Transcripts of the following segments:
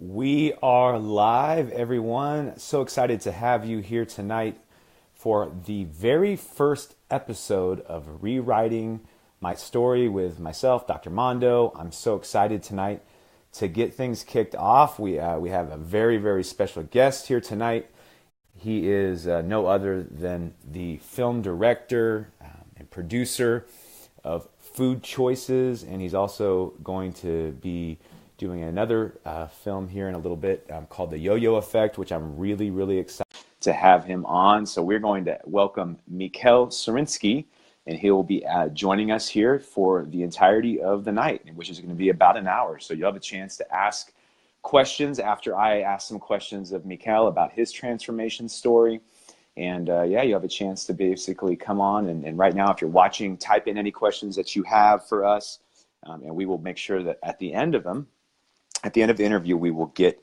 We are live, everyone. So excited to have you here tonight for the very first episode of Rewriting My Story with myself, Dr. Mondo. I'm so excited tonight to get things kicked off. We have a very, very special guest here tonight. He is no other than the film director and producer of Food Choices, and he's also going to be doing another film here in a little bit called The Yo-Yo Effect, which I'm really, really excited to have him on. So we're going to welcome Michal Siewierski, and he will be joining us here for the entirety of the night, which is going to be about an hour. So you'll have a chance to ask questions after I ask some questions of Michal about his transformation story. And you have a chance to basically come on. And right now, if you're watching, type in any questions that you have for us. And we will make sure that at the end of the interview, we will get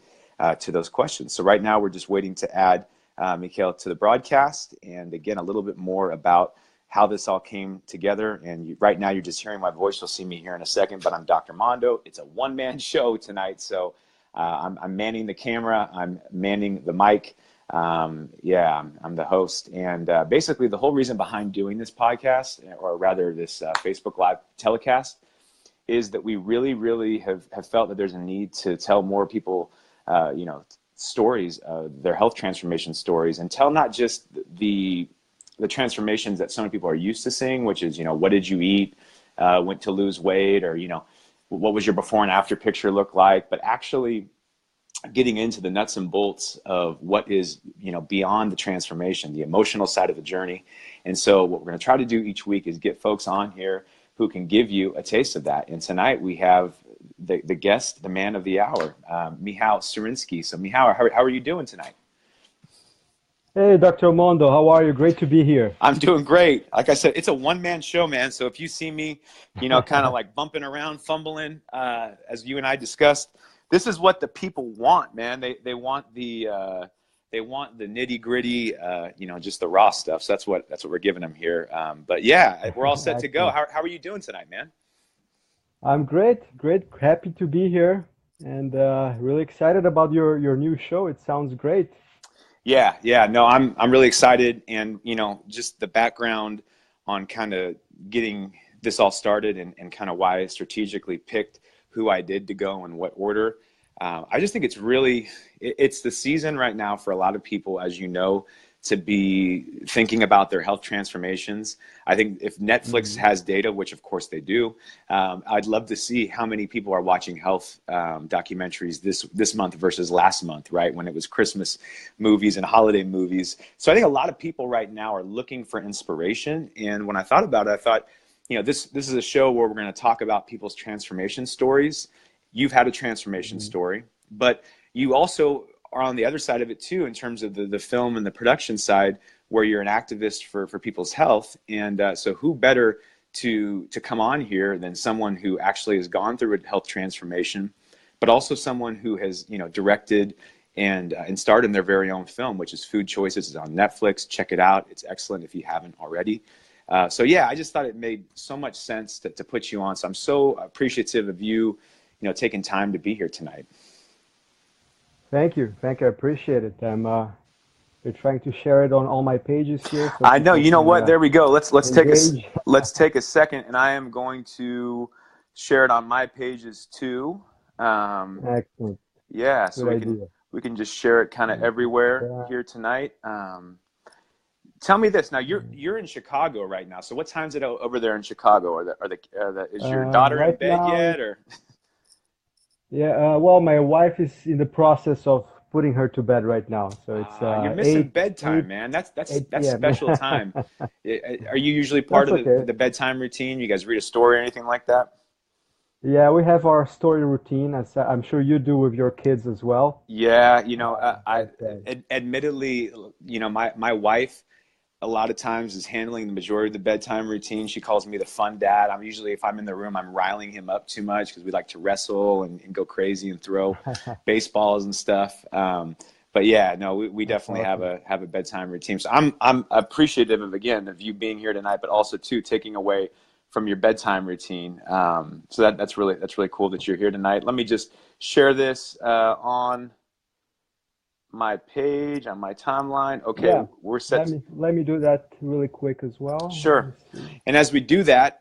to those questions. So right now, we're just waiting to add Michal to the broadcast. And again, a little bit more about how this all came together. And right now, you're just hearing my voice. You'll see me here in a second, but I'm Dr. Mondo. It's a one-man show tonight. So I'm manning the camera. I'm manning the mic. I'm the host. And basically, the whole reason behind doing this podcast, or rather this Facebook Live telecast, is that we really, really have felt that there's a need to tell more people, stories, their health transformation stories, and tell not just the transformations that so many people are used to seeing, which is, what did you eat, went to lose weight, or, what was your before and after picture look like, but actually getting into the nuts and bolts of what is, beyond the transformation, the emotional side of the journey. And so what we're going to try to do each week is get folks on here who can give you a taste of that. And tonight we have the guest, the man of the hour, Michal Siewierski. So Michal, how are you doing tonight? Hey, Dr. Mondo, how are you? Great to be here. I'm doing great. Like I said, it's a one-man show, man. So if you see me, kind of like bumping around, fumbling, as you and I discussed, this is what the people want, man. They want the nitty-gritty, just the raw stuff. So that's what we're giving them here. But yeah, we're all set to go. How are you doing tonight, man? I'm great. Happy to be here, and really excited about your new show. It sounds great. Yeah. No, I'm really excited, and just the background on kind of getting this all started, and kind of why I strategically picked who I did to go in what order. I just think it's the season right now for a lot of people, as you know, to be thinking about their health transformations. I think if Netflix has data, which of course they do, I'd love to see how many people are watching health documentaries this month versus last month, right? When it was Christmas movies and holiday movies. So I think a lot of people right now are looking for inspiration. And when I thought about it, I thought, this is a show where we're going to talk about people's transformation stories. You've had a transformation story, but you also are on the other side of it too, in terms of the film and the production side, where you're an activist for people's health. And so who better to come on here than someone who actually has gone through a health transformation, but also someone who has, directed and starred in their very own film, which is Food Choices. It's on Netflix. Check it out. It's excellent if you haven't already. I just thought it made so much sense to put you on. So I'm so appreciative of you, taking time to be here tonight. Thank you. I appreciate it. We're trying to share it on all my pages here. So I know. You know what? There we go. Let's take a second, and I am going to share it on my pages too. Excellent. Yeah. So we can just share it kind of everywhere here tonight. Tell me this. Now you're in Chicago right now. So what time is it over there in Chicago? Is your daughter right in bed now, yet, or? Yeah. Well, my wife is in the process of putting her to bed right now. So it's you're missing bedtime, man. That's special time. Are you usually part of the bedtime routine? You guys read a story or anything like that? Yeah, we have our story routine, as I'm sure you do with your kids as well. Yeah, admittedly, my wife a lot of times is handling the majority of the bedtime routine. She calls me the fun dad. I'm usually, if I'm in the room, I'm riling him up too much because we like to wrestle and go crazy and throw baseballs and stuff. But yeah, no, we definitely have a bedtime routine. So I'm appreciative of you being here tonight, but also too taking away from your bedtime routine. So that's really cool that you're here tonight. Let me just share this on my page, on my timeline. Okay, Yeah, we're set. let me do that really quick as well. Let me Sure. see. And as we do that,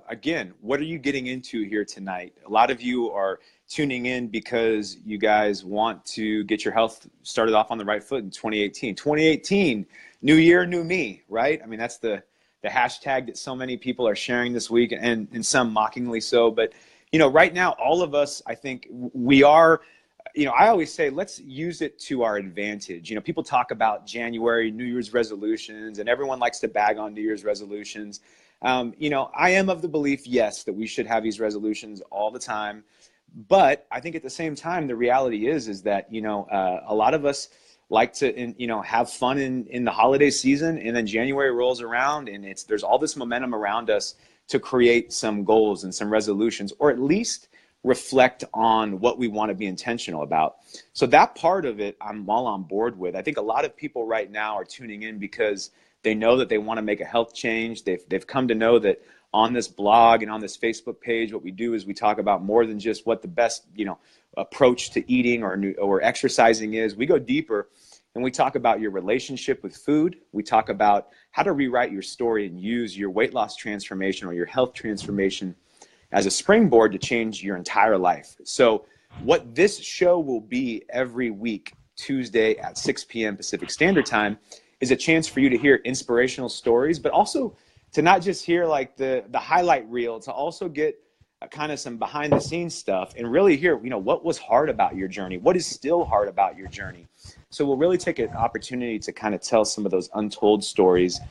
again, what are you getting into here tonight? A lot of you are tuning in because you guys want to get your health started off on the right foot in 2018. 2018, new year, new me, right? I mean, that's the hashtag that so many people are sharing this week, and some mockingly so. But, right now, all of us, I think we are, I always say, let's use it to our advantage. People talk about January, New Year's resolutions, and everyone likes to bag on New Year's resolutions. I am of the belief, yes, that we should have these resolutions all the time. But I think at the same time, the reality is that, a lot of us like to, have fun in the holiday season, and then January rolls around and there's all this momentum around us to create some goals and some resolutions, or at least reflect on what we want to be intentional about. So that part of it, I'm all on board with. I think a lot of people right now are tuning in because they know that they want to make a health change. They've come to know that on this blog and on this Facebook page, what we do is we talk about more than just what the best, approach to eating or exercising is. We go deeper and we talk about your relationship with food. We talk about how to rewrite your story and use your weight loss transformation or your health transformation as a springboard to change your entire life. So what this show will be every week, Tuesday at 6 p.m. Pacific Standard Time, is a chance for you to hear inspirational stories, but also to not just hear like the highlight reel, to also get kind of some behind the scenes stuff and really hear, what was hard about your journey? What is still hard about your journey? So we'll really take an opportunity to kind of tell some of those untold stories.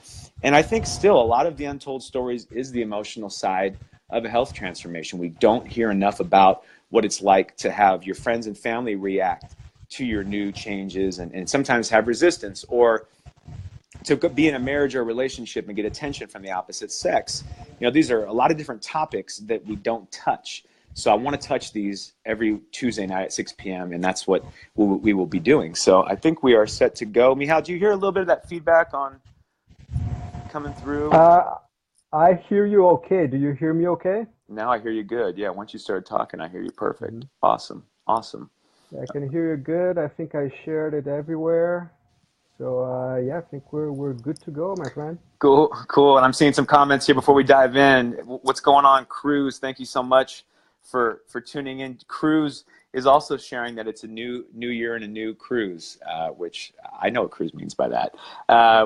And I think still a lot of the untold stories is the emotional side of a health transformation. We don't hear enough about what it's like to have your friends and family react to your new changes and sometimes have resistance, or to be in a marriage or a relationship and get attention from the opposite sex. These are a lot of different topics that we don't touch. So I want to touch these every Tuesday night at 6 p.m. and that's what we will be doing. So I think we are set to go. Michal, do you hear a little bit of that feedback on coming through? I hear you okay. Do you hear me okay? Now I hear you good. Yeah, once you started talking, I hear you perfect. Awesome. I can hear you good. I think I shared it everywhere. So yeah, I think we're good to go, my friend. Cool. And I'm seeing some comments here before we dive in. What's going on, Cruz? Thank you so much for tuning in. Cruz is also sharing that it's a new year and a new cruise, which I know what cruise means by that.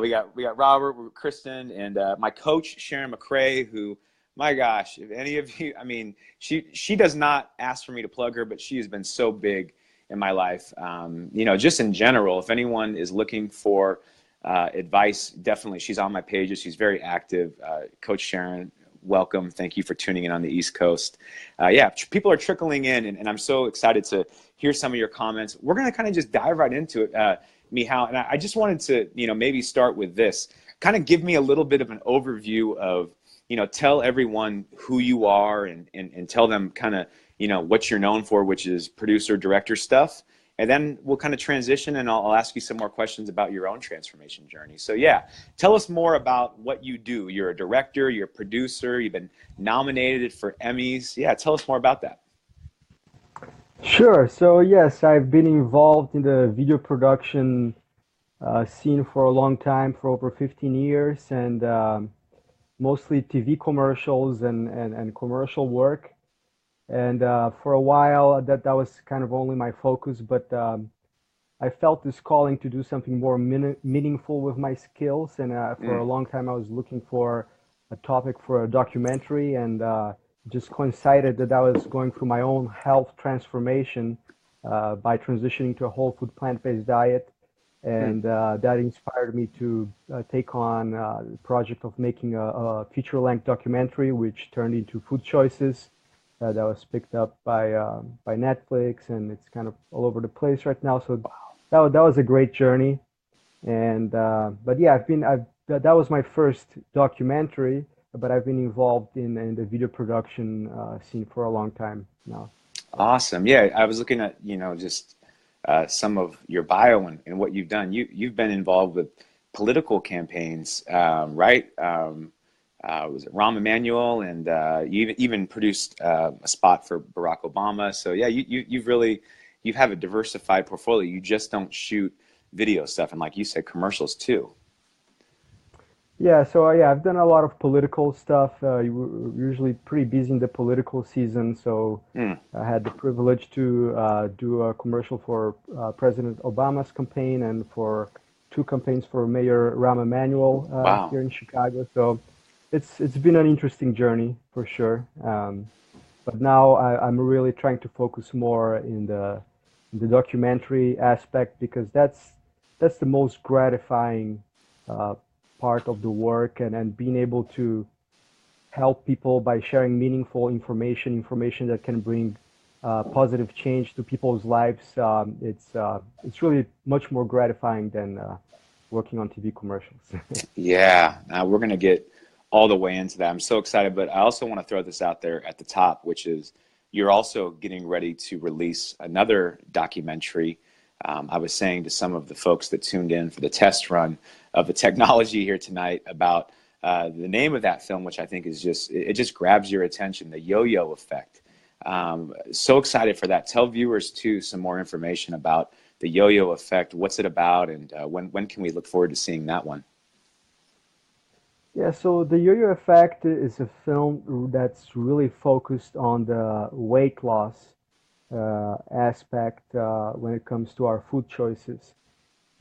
We got Robert, Kristen, and my coach Sharon McCrae, who, my gosh, if any of you, I mean, she does not ask for me to plug her, but she has been so big in my life. Just in general, if anyone is looking for advice, definitely, she's on my pages. She's very active. Coach Sharon, welcome. Thank you for tuning in on the East Coast. People are trickling in, and I'm so excited to hear some of your comments. We're going to kind of just dive right into it, Michal. And I just wanted to, maybe start with this. Kind of give me a little bit of an overview of, tell everyone who you are and tell them kind of, what you're known for, which is producer, director stuff. And then we'll kind of transition and I'll ask you some more questions about your own transformation journey. So yeah, tell us more about what you do. You're a director, you're a producer, you've been nominated for Emmys. Yeah, tell us more about that. Sure. So yes, I've been involved in the video production scene for a long time, for over 15 years, and mostly TV commercials and commercial work. And for a while, that was kind of only my focus, but I felt this calling to do something more meaningful with my skills. And for a long time, I was looking for a topic for a documentary, and just coincided that I was going through my own health transformation by transitioning to a whole food plant-based diet. And that inspired me to take on the project of making a feature-length documentary, which turned into Food Choices. That was picked up by Netflix, and it's kind of all over the place right now. So that was a great journey, and but yeah, that was my first documentary, but I've been involved in the video production scene for a long time now. Awesome. Yeah, I was looking at just some of your bio and what you've done. You've been involved with political campaigns, right? was it Rahm Emanuel, and you even produced a spot for Barack Obama. So yeah, you've really you have a diversified portfolio. You just don't shoot video stuff, and like you said, commercials too. Yeah, so yeah, I've done a lot of political stuff. We're usually pretty busy in the political season, so Mm, I had the privilege to do a commercial for President Obama's campaign and for two campaigns for Mayor Rahm Emanuel wow. here in Chicago. So it's been an interesting journey for sure. But now I'm really trying to focus more in the documentary aspect because that's the most gratifying uh, part of the work and being able to help people by sharing meaningful information, information that can bring positive change to people's lives. It's really much more gratifying than working on TV commercials. Yeah, now we're going to get all the way into that. I'm so excited, but I also want to throw this out there at the top, which is you're also getting ready to release another documentary. I was saying to some of the folks that tuned in for the test run of the technology here tonight about the name of that film, which I think is just, it just grabs your attention, the yo-yo effect. So excited for that. Tell viewers too some more information about the yo-yo effect. What's it about, and when can we look forward to seeing that one? Yeah, so the Yo-Yo Effect is a film that's really focused on the weight loss aspect when it comes to our food choices,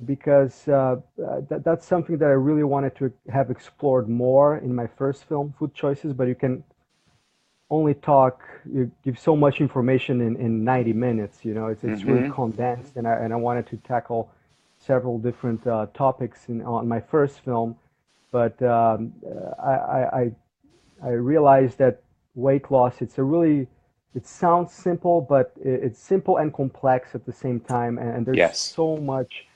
because that's something that I really wanted to have explored more in my first film, Food Choices, but you can only talk, you give so much information in 90 minutes, you know, it's really Hmm. condensed, and I wanted to tackle several different topics on my first film, but I realized that weight loss, it sounds simple, but it's simple and complex at the same time. And there's Yes. so much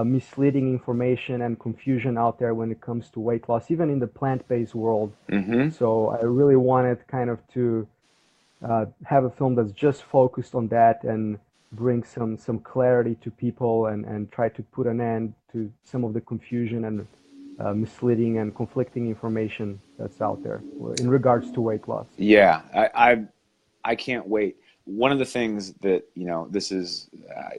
misleading information and confusion out there when it comes to weight loss, even in the plant-based world. Hmm. So I really wanted kind of to have a film that's just focused on that and bring some clarity to people and try to put an end to some of the confusion and misleading and conflicting information that's out there in regards to weight loss. Yeah, I can't wait. One of the things that, this is,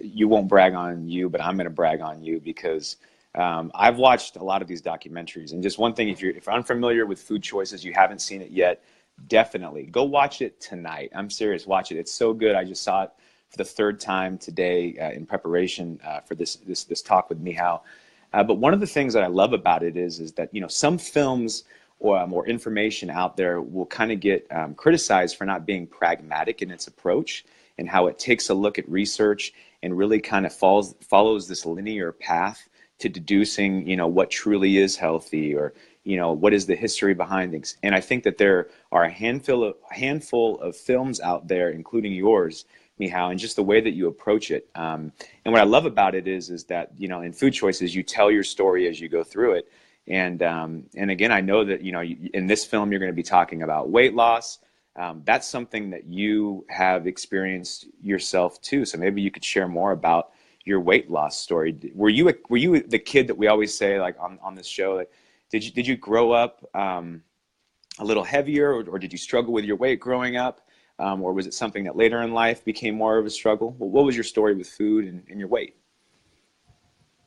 you won't brag on you, but I'm going to brag on you because I've watched a lot of these documentaries. And just one thing, if you're unfamiliar with food choices, you haven't seen it yet, definitely go watch it tonight. I'm serious, watch it. It's so good. I just saw it for the third time today in preparation for this talk with Michal. But one of the things that I love about it is that some films or more information out there will kind of get criticized for not being pragmatic in its approach and how it takes a look at research and really kind of follows this linear path to deducing what truly is healthy, or what is the history behind things. And I think that there are a handful of films out there, including yours, Michal, and just the way that you approach it. And what I love about it is that in food choices you tell your story as you go through it. And again, I know that in this film you're going to be talking about weight loss. That's something that you have experienced yourself too. So maybe you could share more about your weight loss story. Were you the kid that we always say, like on this show? Like, did you grow up a little heavier, or did you struggle with your weight growing up, or was it something that later in life became more of a struggle? Well, what was your story with food and your weight?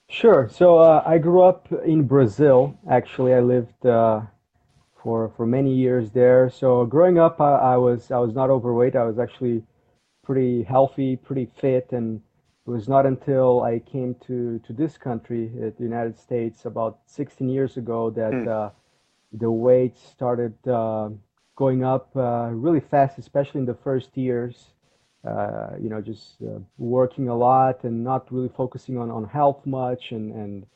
Sure. So I grew up in Brazil. Actually, I lived for many years there. So growing up, I was not overweight. I was actually pretty healthy, pretty fit, and it was not until I came to this country, the United States, about 16 years ago that Hmm. the weight started going up really fast, especially in the first years. Just working a lot and not really focusing on health much, and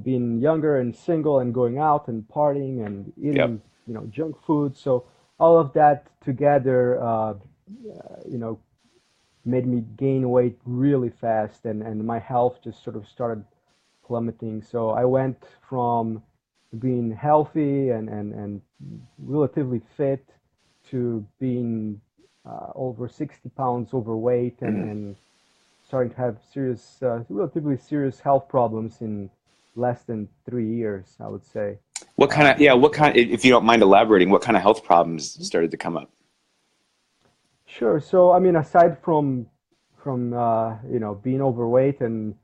being younger and single and going out and partying and Yep. eating junk food. So all of that together, you know, made me gain weight really fast, and my health just sort of started plummeting. So I went from being healthy and relatively fit to being over 60 pounds overweight Mm. and starting to have relatively serious health problems in less than 3 years, I would say. What kind of, yeah, what kind, if you don't mind elaborating, what kind of health problems started to come up? Sure. So, I mean, aside from being overweight and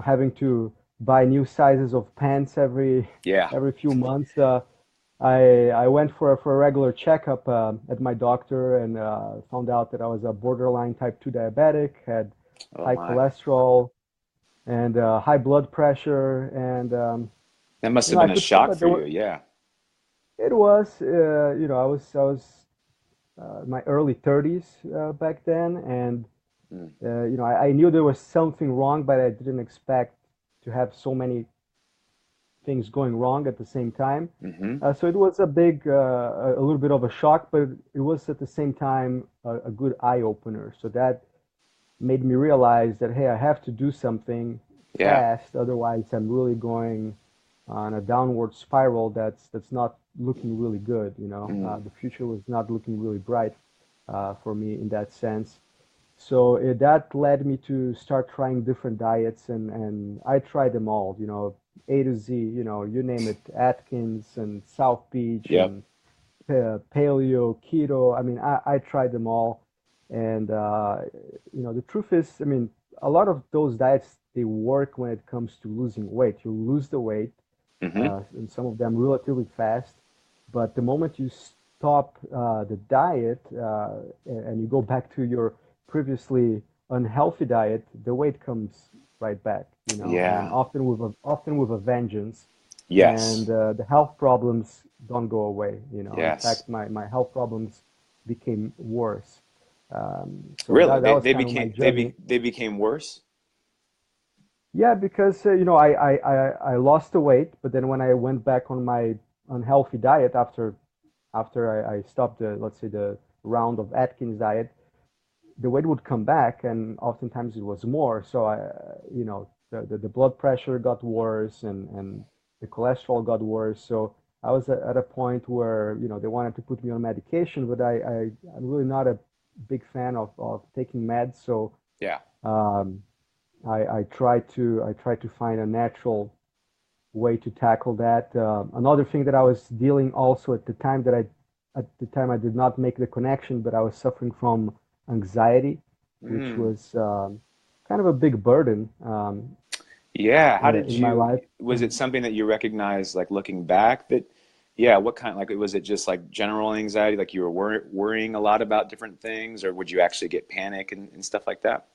having to buy new sizes of pants Yeah. every few months, I went for a regular checkup at my doctor and found out that I was a borderline type 2 diabetic, had Oh high my. cholesterol and high blood pressure, and That must have I been a could feel shock that for you. Yeah. it was I was my early 30s back then, and Mm. I knew there was something wrong, but I didn't expect to have so many things going wrong at the same time. Mm-hmm. So it was a little bit of a shock, but it was at the same time a good eye opener. So that made me realize that, hey, I have to do something Yeah. fast, otherwise I'm really going on a downward spiral that's not looking really good. Mm. The future was not looking really bright for me in that sense. So that led me to start trying different diets, and I tried them all, A to Z, you name it, Atkins and South Beach Yep. and paleo, keto. I mean, I tried them all. And, the truth is, I mean, a lot of those diets, they work when it comes to losing weight. You lose the weight, Mm-hmm. and some of them relatively fast. But the moment you stop the diet and you go back to your previously unhealthy diet, the weight comes right back, and Yeah. often with a vengeance. Yes. And the health problems don't go away. In Yes. fact, my health problems became worse. So Really? that They was they kind of my became they journey. be they became worse? Yeah, because I lost the weight, but then when I went back on my unhealthy diet after I stopped let's say the round of Atkins diet, the weight would come back, and oftentimes it was more. So the blood pressure got worse, and the cholesterol got worse. So I was at a point where they wanted to put me on medication, but I'm really not a big fan of taking meds. So Yeah. um, I try to find a natural way to tackle that. Another thing that I was dealing also at the time I did not make the connection, but I was suffering from anxiety, which Mm. was kind of a big burden Yeah. How did in my you, life. was it something that you recognized like looking back that, yeah, what kind, like, was it just like general anxiety, like you were worrying a lot about different things, or would you actually get panic and stuff like that?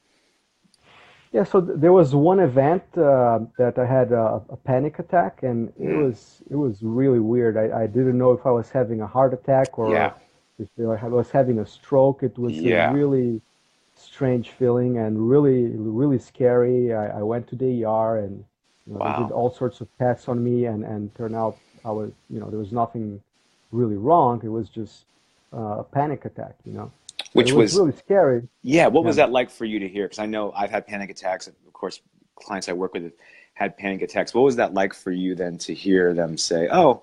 Yeah, so there was one event that I had a panic attack, and it Mm. was it was really weird. I didn't know if I was having a heart attack Yeah. or if I was having a stroke. It was a Yeah. really strange feeling and really really scary. I went to the ER, and they did Wow. all sorts of tests on me, and turned out there was nothing really wrong. It was just a panic attack. But it Which was was, really scary. yeah, what was Yeah. that like for you to hear? Because I know I've had panic attacks. Of course, clients I work with have had panic attacks. What was that like for you then to hear them say, "Oh,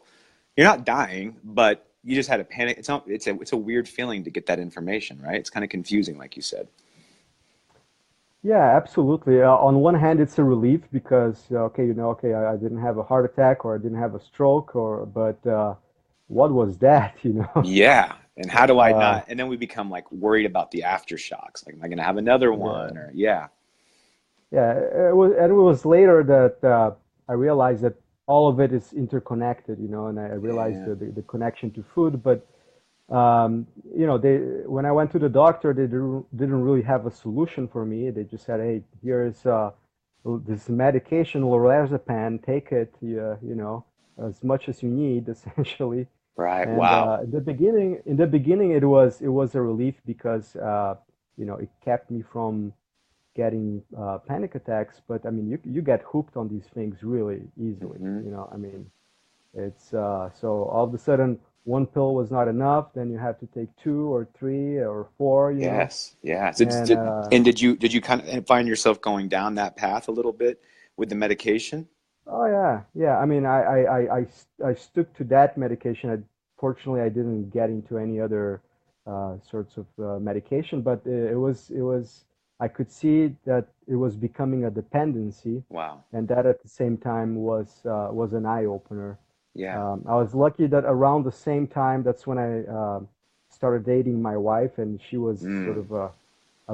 you're not dying, but you just had a panic." It's not. It's a weird feeling to get that information, right? It's kind of confusing, like you said. Yeah, absolutely. On one hand, it's a relief because okay, okay, I didn't have a heart attack or I didn't have a stroke, but what was that? Yeah. And how do I Uh, not? And then we become like worried about the aftershocks. Like, am I going to have another one? yeah, Or yeah. yeah. It was later that I realized that all of it is interconnected, and I realized Yeah. the connection to food. But they when I went to the doctor, they didn't really have a solution for me. They just said, "Hey, here's this medication, lorazepam. Take it, as much as you need, essentially." Right. And Wow. in the beginning, it was a relief because it kept me from getting panic attacks. But I mean, you get hooked on these things really easily. Hmm. I mean, it's so all of a sudden one pill was not enough. Then you have to take two or three or four. Yes. Yeah. So And and did you kind of find yourself going down that path a little bit with the medication? oh yeah, yeah. I mean, I stuck to that medication. Fortunately, I didn't get into any other sorts of medication, but it was I could see that it was becoming a dependency, Wow. and that at the same time was an eye opener. Yeah. I was lucky that around the same time, that's when I started dating my wife, and she was sort Mm. of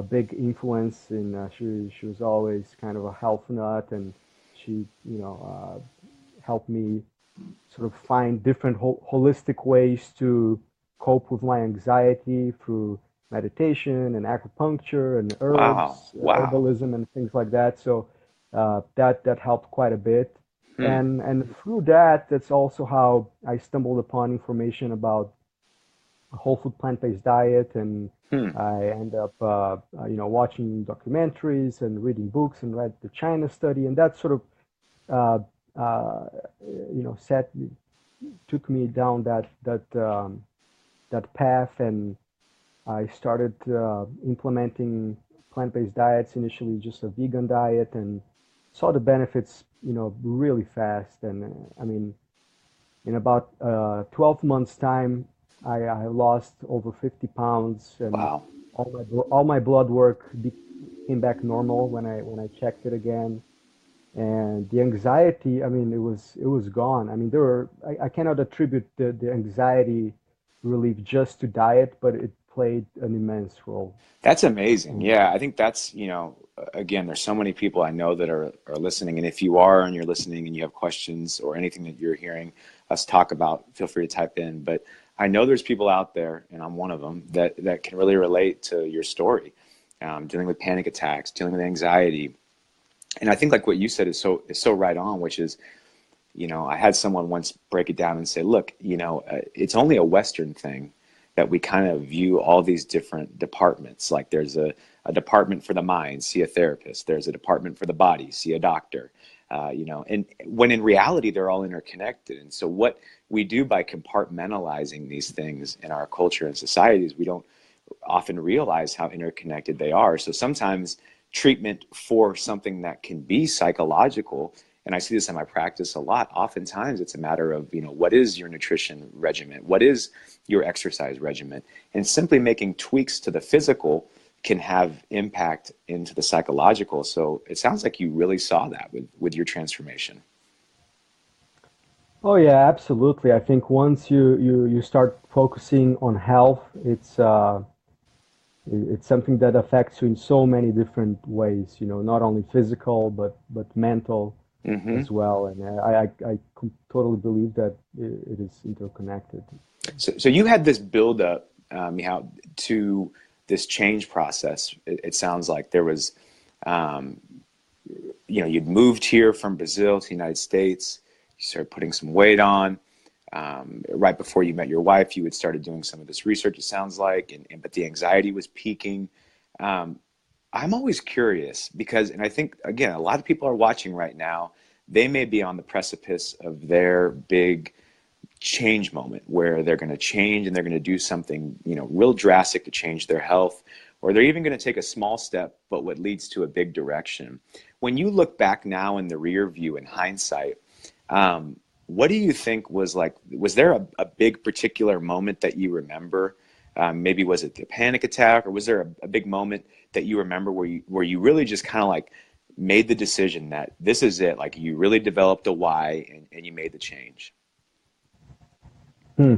a big influence in she was always kind of a health nut, and she helped me sort of find different holistic ways to cope with my anxiety through meditation and acupuncture and Wow. herbs, Wow. herbalism and things like that. So that helped quite a bit. Hmm. And through that, that's also how I stumbled upon information about a whole food plant-based diet, and Hmm. I end up watching documentaries and reading books and read the China study, and that sort of set took me down that path, and I started implementing plant-based diets. Initially, just a vegan diet, and saw the benefits, really fast. And I mean, in about 12 months' time, I lost over 50 pounds, and Wow. all my blood work came back normal when I checked it again. And the anxiety, I mean, it was gone. I mean, I cannot attribute the anxiety relief just to diet, but it played an immense role. That's amazing. And Yeah, I think that's, again, there's so many people I know that are listening. And if you are and you're listening and you have questions or anything that you're hearing us talk about, feel free to type in. But I know there's people out there, and I'm one of them, that can really relate to your story, dealing with panic attacks, dealing with anxiety. And I think like what you said is so right on, which is, I had someone once break it down and say, look, it's only a Western thing that we kind of view all these different departments. Like there's a department for the mind, see a therapist. There's a department for the body, see a doctor. And when in reality, they're all interconnected. And so what we do by compartmentalizing these things in our culture and societies, we don't often realize how interconnected they are. So sometimes treatment for something that can be psychological, and I see this in my practice a lot, oftentimes it's a matter of, what is your nutrition regimen? What is your exercise regimen? And simply making tweaks to the physical can have impact into the psychological. So it sounds like you really saw that with your transformation. oh yeah, absolutely. I think once you start focusing on health, it's something that affects you in so many different ways. Not only physical but mental Hmm. as well. And totally believe that it is interconnected. So you had this build up, Michal, to this change process. It sounds like there was, um, you'd moved here from Brazil to the United States. You started putting some weight on. Right before you met your wife, you had started doing some of this research, it sounds like, but the anxiety was peaking. Um, I'm always curious because, and I think, again, a lot of people are watching right now. They may be on the precipice of their big change moment where they're going to change and they're going to do something, real drastic to change their health, or they're even going to take a small step, but what leads to a big direction. When you look back now in the rear view in hindsight, what do you think was there a big particular moment that you remember? Maybe was it the panic attack, or was there a big moment that you remember where you really just kind of like made the decision that this is it, like you really developed a why and you made the change? Hmm.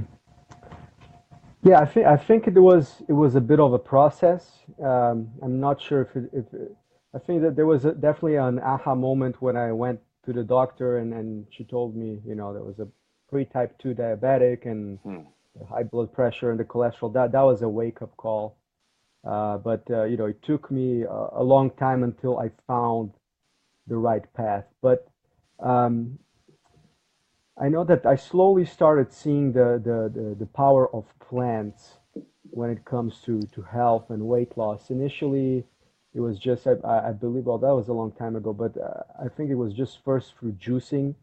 Yeah, I think it was a bit of a process. I'm not sure I think that there was definitely an aha moment when I went to the doctor, and she told me, there was a pre-type 2 diabetic and Hmm. the high blood pressure and the cholesterol. That was a wake-up call. But it took me a long time until I found the right path. But um, I know that I slowly started seeing the power of plants when it comes to health and weight loss. Initially, it was just, I believe, well, that was a long time ago, but I think it was just first through juicing.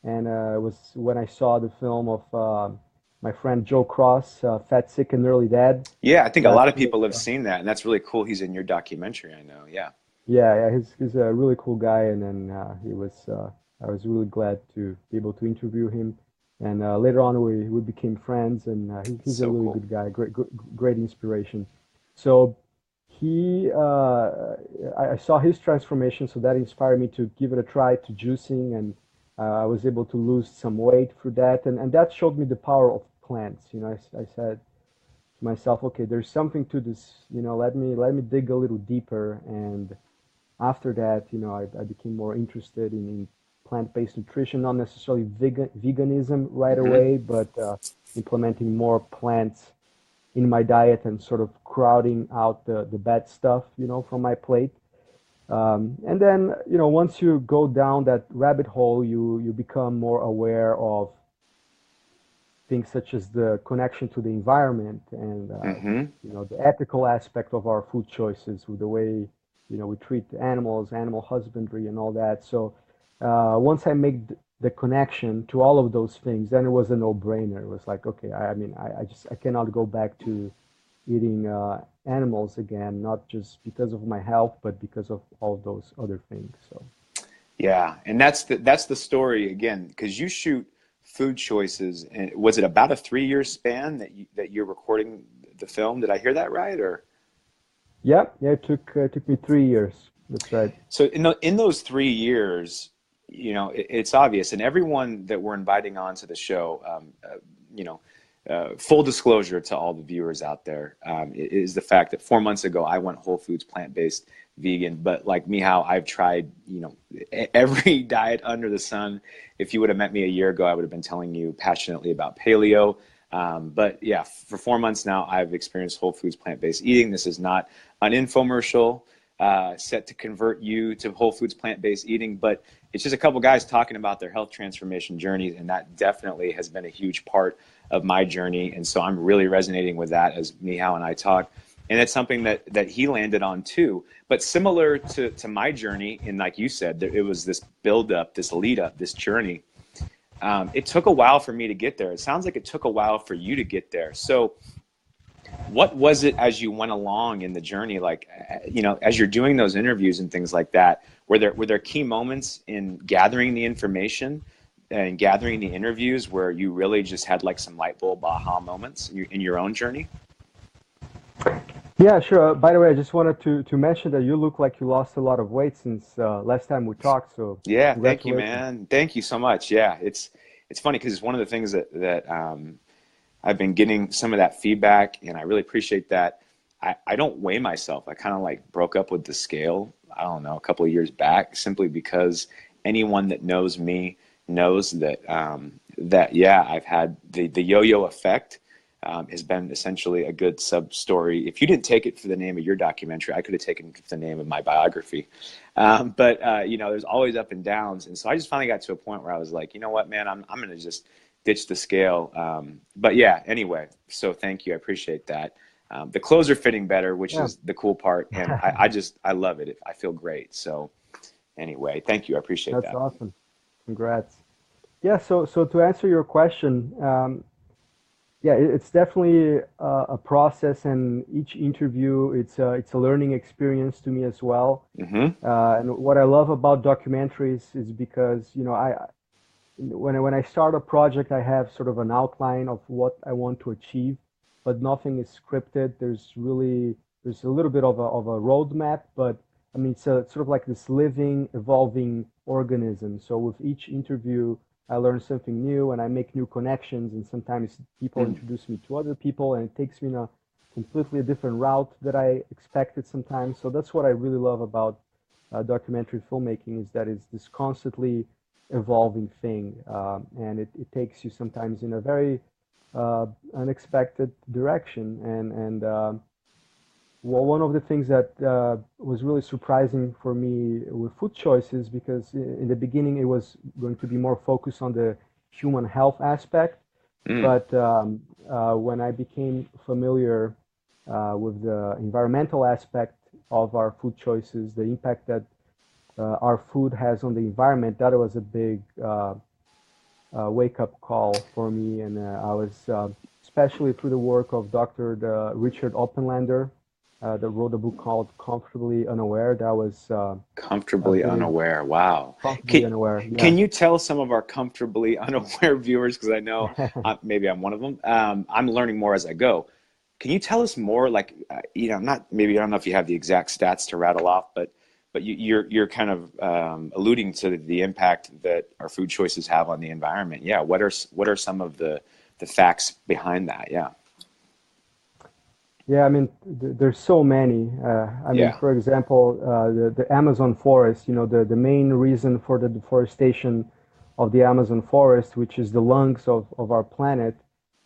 And it was when I saw the film of my friend Joe Cross, Fat, Sick, and Nearly Dead. Yeah, I think a lot That's of people have seen that, and that's really cool. He's in your documentary, I know. Yeah. yeah, yeah, he's a really cool guy, and then I was really glad to be able to interview him. And later on, we became friends, and he's a So really cool. good guy, great inspiration. So he, I saw his transformation, so that inspired me to give it a try to juicing, and I was able to lose some weight through that, and that showed me the power of plants. I said to myself, okay, there's something to this. Let me dig a little deeper. And after that, I became more interested in plant-based nutrition, not necessarily veganism right Hmm. away, but implementing more plants in my diet and sort of crowding out the bad stuff, from my plate. And then, once you go down that rabbit hole, you become more aware of things such as the connection to the environment and Hmm. the ethical aspect of our food choices with the way we treat animals, animal husbandry, and all that. So once I made the connection to all of those things, then it was a no-brainer. It was like, okay, I mean, I cannot go back to eating animals again, not just because of my health, but because of all those other things. So Yeah, and that's the story again, because you shoot food choices, and was it about a 3 year span that you're recording the film? Did I hear that right? Or yeah, yeah, it took me 3 years. That's right. so in those 3 years, it's obvious, and everyone that we're inviting onto the show, you know, full disclosure to all the viewers out there, is the fact that 4 months ago I went whole foods, plant-based, vegan. But like Michal, I've tried, every diet under the sun. If you would have met me a year ago, I would have been telling you passionately about paleo. But yeah, for 4 months now, I've experienced whole foods, plant-based eating. This is not an infomercial set to convert you to whole foods, plant-based eating, but it's just a couple guys talking about their health transformation journeys, and that definitely has been a huge part of my journey. And so I'm really resonating with that as Michal and I talk. And it's something that he landed on too. But similar to my journey, and like you said, it was this build up, this lead up, this journey. It took a while for me to get there. It sounds like it took a while for you to get there. So what was it as you went along in the journey, like, as you're doing those interviews and things like that, were there key moments in gathering the information and gathering the interviews where you really just had like some light bulb aha moments in your own journey? Yeah, sure. By the way, I just wanted to mention that you look like you lost a lot of weight since last time we talked. So Yeah, thank you, congratulations. man. Thank you so much. Yeah, it's funny because it's one of the things that I've been getting some of that feedback, and I really appreciate that. I don't weigh myself. I kind of like broke up with the scale, I don't know, a couple of years back, simply because anyone that knows me knows that yeah, I've had the yo-yo effect. Has been essentially a good sub story. If you didn't take it for the name of your documentary, I could have taken it for the name of my biography. But there's always up and downs, and so I just finally got to a point where I was like, you know what, man, I'm gonna just ditch the scale. But yeah, anyway, so thank you. I appreciate that. The clothes are fitting better, which Yeah, is the cool part. And I love it. I feel great. So anyway, thank you. I appreciate that's that. awesome. Congrats. Yeah, so to answer your question, yeah, it's definitely a process, and each interview it's a learning experience to me as well. Hmm. And what I love about documentaries is because I when I start a project, I have sort of an outline of what I want to achieve, but nothing is scripted. There's a little bit of a roadmap, but I mean it's sort of like this living, evolving organism. So with each interview, I learn something new and I make new connections, and sometimes people Mm. introduce me to other people, and it takes me in a completely different route that I expected sometimes. So that's what I really love about documentary filmmaking, is that it's this constantly evolving thing, and it takes you sometimes in a very unexpected direction. And well, one of the things that was really surprising for me with food choices, because in the beginning it was going to be more focused on the human health aspect, Mm. but when I became familiar with the environmental aspect of our food choices, the impact that our food has on the environment, that was a big wake-up call for me. And I was, especially through the work of Richard Oppenlander, that wrote a book called Comfortably Unaware. That was a Comfortably big, unaware. Wow. Comfortably Can, Unaware. Yeah. can you tell some of our comfortably unaware viewers, because I know maybe I'm one of them, I'm learning more as I go. Can you tell us more, like, not maybe, I don't know if you have the exact stats to rattle off, but but you're kind of alluding to the impact that our food choices have on the environment. Yeah. What are some of the facts behind that? Yeah. Yeah, I mean, there's so many. I mean, Yeah. for example, the Amazon forest, the main reason for the deforestation of the Amazon forest, which is the lungs of our planet,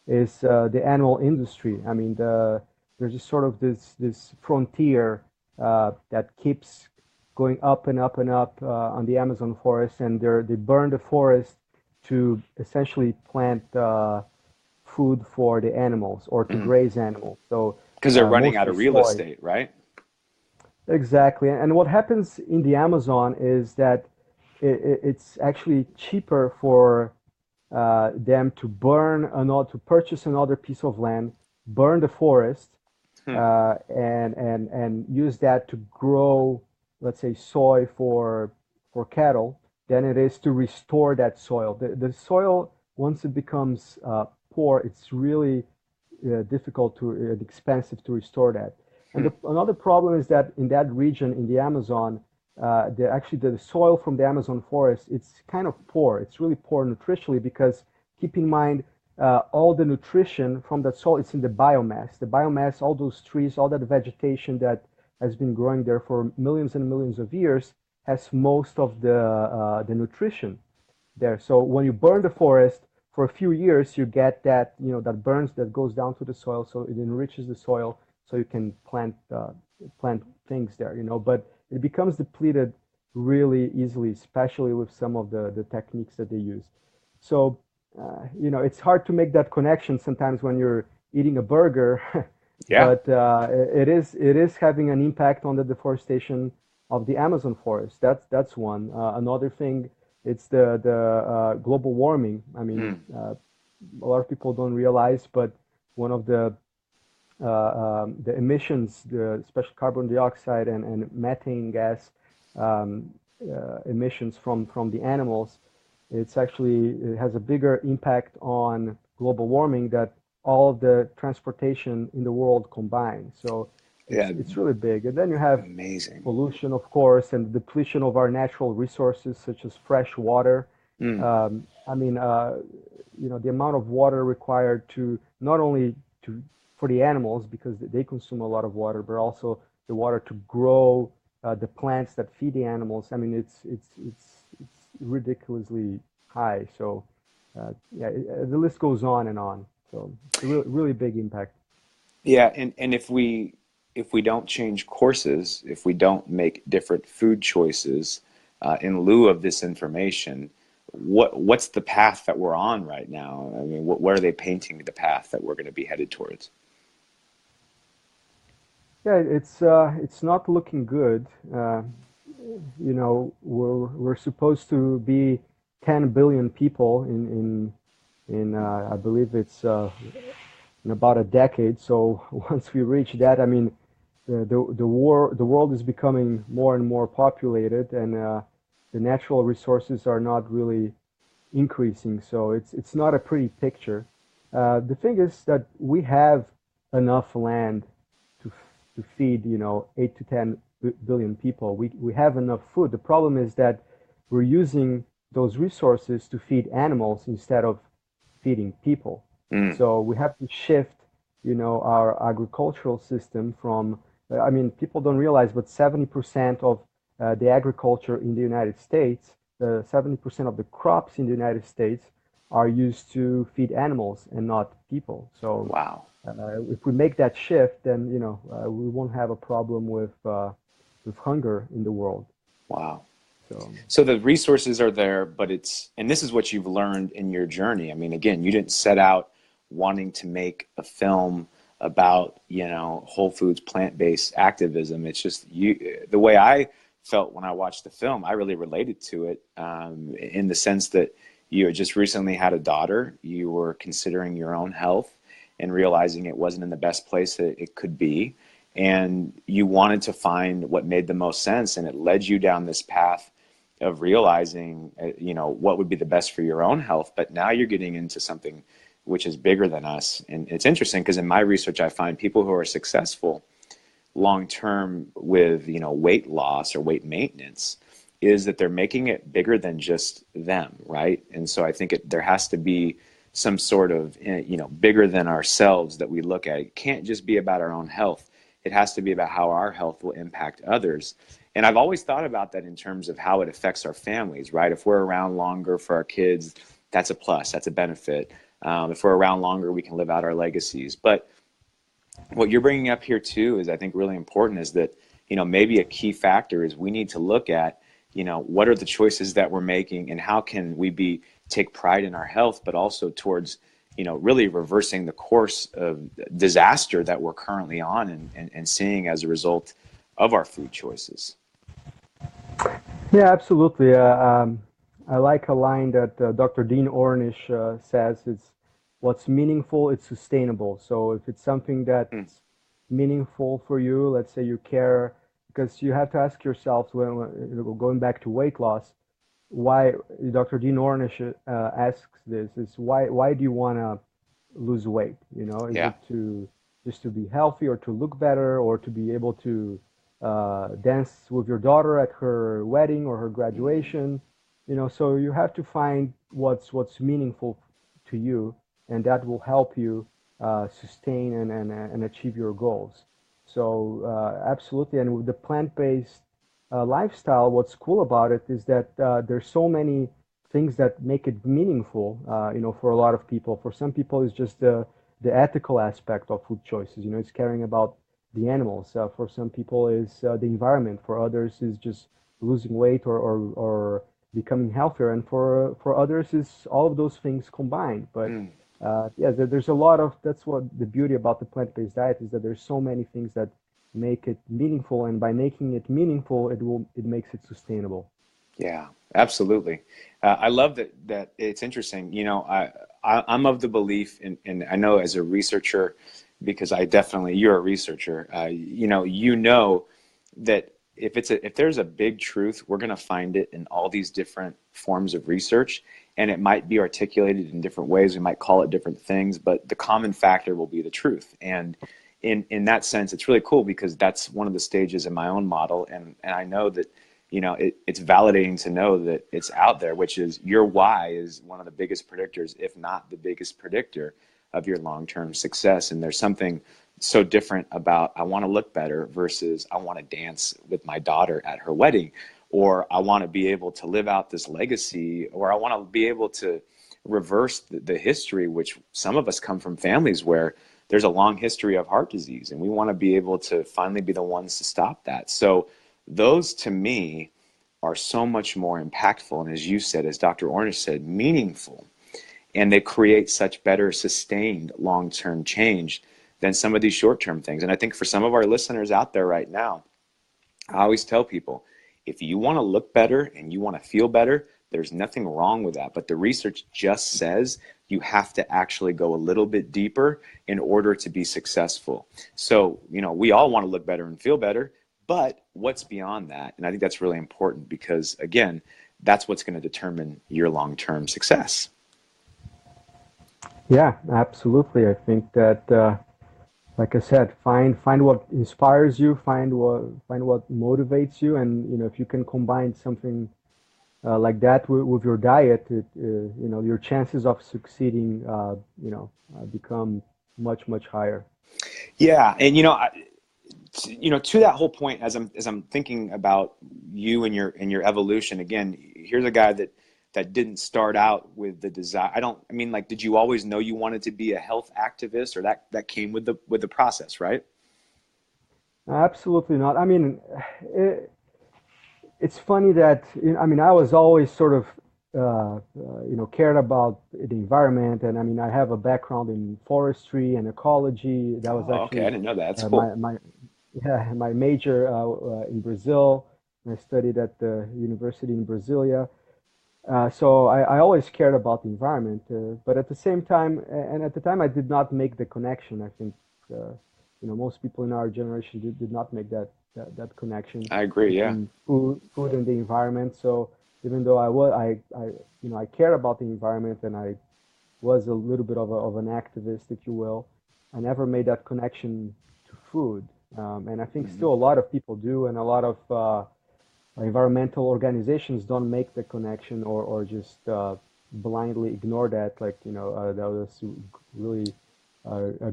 is the animal industry. I mean, there's just sort of this frontier that keeps going up and up and up on the Amazon forest, and they burn the forest to essentially plant food for the animals or to graze animals. So Because they're running out mostly of real soy. estate, right? Exactly. And what happens in the Amazon is that it's actually cheaper for them to to purchase another piece of land, burn the forest, Hmm. and use that to grow, let's say, soy for cattle, than it is to restore that soil. The soil, once it becomes poor, it's really difficult to and expensive to restore that. And Hmm. another problem is that in that region, in the Amazon, actually the soil from the Amazon forest, it's kind of poor. It's really poor nutritionally because keep in mind all the nutrition from that soil is in the biomass. The biomass, all those trees, all that vegetation that has been growing there for millions and millions of years, has most of the nutrition there. So when you burn the forest for a few years, you get that, that burns, that goes down to the soil, so it enriches the soil, so you can plant things there. But it becomes depleted really easily, especially with some of the techniques that they use. So it's hard to make that connection sometimes when you're eating a burger, Yeah. but it is having an impact on the deforestation of the Amazon forest. That's one. Another thing, it's the global warming. I mean, Hmm. a lot of people don't realize, but one of the emissions, the especially carbon dioxide and methane gas um, emissions from the animals, it has a bigger impact on global warming that all of the transportation in the world combined. So Yeah. it's really big. And then you have Amazing. pollution, of course, and the depletion of our natural resources such as fresh water. Hmm. I mean, the amount of water required to not only to for the animals because they consume a lot of water, but also the water to grow the plants that feed the animals. I mean, it's ridiculously high. So yeah, the list goes on and on. So it's a really big impact. Yeah, and if we don't change courses, if we don't make different food choices in lieu of this information, what's the path that we're on right now? I mean, what are they painting the path that we're going to be headed towards? Yeah, it's not looking good. We're supposed to be 10 billion people in I believe it's in about a decade. So once we reach that, I mean, the world is becoming more and more populated, and the natural resources are not really increasing. So it's not a pretty picture. The thing is that we have enough land to to feed 8 to 10 billion people. We have enough food. The problem is that we're using those resources to feed animals instead of feeding people. Mm. So we have to shift our agricultural system from. I mean, people don't realize, but 70% of the agriculture in the United States, 70% of the crops in the United States are used to feed animals and not people. So Wow. if we make that shift, then we won't have a problem with hunger in the world. Wow. So So the resources are there, but and this is what you've learned in your journey. I mean, again, you didn't set out wanting to make a film about, Whole Foods plant-based activism. It's just the way I felt when I watched the film, I really related to it in the sense that you had just recently had a daughter, you were considering your own health and realizing it wasn't in the best place that it could be. And you wanted to find what made the most sense, and it led you down this path of realizing, what would be the best for your own health. But now you're getting into something which is bigger than us. And it's interesting because in my research, I find people who are successful long term with, weight loss or weight maintenance is that they're making it bigger than just them, right? And so I think there has to be some sort of, bigger than ourselves that we look at. It can't just be about our own health. It has to be about how our health will impact others. And I've always thought about that in terms of how it affects our families, right? If we're around longer for our kids, that's a plus, that's a benefit. If we're around longer, we can live out our legacies. But what you're bringing up here too is, I think, really important is that, maybe a key factor is we need to look at, what are the choices that we're making and how can we take pride in our health, but also towards, really reversing the course of disaster that we're currently on and seeing as a result of our food choices. Yeah, absolutely. I like a line that Dr. Dean Ornish says, it's what's meaningful, it's sustainable. So if it's something Mm, that's meaningful for you, let's say you care, because you have to ask yourself, going back to weight loss, why Dr. Dean Ornish asks this is why do you want to lose weight? Is yeah. it to just to be healthy or to look better or to be able to dance with your daughter at her wedding or her Mm, graduation? So you have to find what's meaningful to you, and that will help you sustain and achieve your goals. So absolutely, and with the plant-based lifestyle, what's cool about it is that there's so many things that make it meaningful, for a lot of people. For some people, it's just the ethical aspect of food choices. It's caring about the animals. For some people, is the environment. For others, is just losing weight or becoming healthier. And for others, is all of those things combined. But mm. yeah, there's a lot of, that's what the beauty about the plant-based diet is, that there's so many things that make it meaningful, and by making it meaningful, it makes it sustainable. Yeah, absolutely. I love that it's interesting. I'm of the belief, and I know as a researcher, because you're a researcher. You know that if there's a big truth, we're going to find it in all these different forms of research, and it might be articulated in different ways. We might call it different things, but the common factor will be the truth. And in that sense, it's really cool because that's one of the stages in my own model, and I know that it's validating to know that it's out there, which is your why is one of the biggest predictors, if not the biggest predictor of your long-term success. And there's something so different about I want to look better versus I want to dance with my daughter at her wedding, or I want to be able to live out this legacy, or I want to be able to reverse the history, which some of us come from families where there's a long history of heart disease, and we want to be able to finally be the ones to stop that. So those to me are so much more impactful. And as you said, as Dr. Ornish said, meaningful. And they create such better sustained long-term change than some of these short-term things. And I think for some of our listeners out there right now, I always tell people, if you want to look better and you want to feel better, there's nothing wrong with that. But the research just says you have to actually go a little bit deeper in order to be successful. So, we all want to look better and feel better, but what's beyond that? And I think that's really important because, again, that's what's going to determine your long-term success. Yeah, absolutely. I think that, like I said, find what inspires you, find what motivates you, and if you can combine something like that with your diet, your chances of succeeding, become much higher. Yeah, and to that whole point, as I'm thinking about you and your evolution, again, here's a guy that didn't start out with the desire. I mean, like, did you always know you wanted to be a health activist, or that came with the process, right? Absolutely not. I mean, it, it's funny that I mean I was always sort of cared about the environment, and I mean I have a background in forestry and ecology. That was Oh, okay, I actually didn't know that. That's cool. my yeah, my major in Brazil. I studied at the university in Brasilia. So I always cared about the environment, but at the same time, and at the time I did not make the connection. I think uh, most people in our generation did not make that connection I agree. Yeah. between food and the environment. So even though I care about the environment, and I was a little bit of an activist, if you will, I never made that connection to food. And I think Hmm. still a lot of people do, and a lot of environmental organizations don't make the connection, or just blindly ignore that. Like, that was really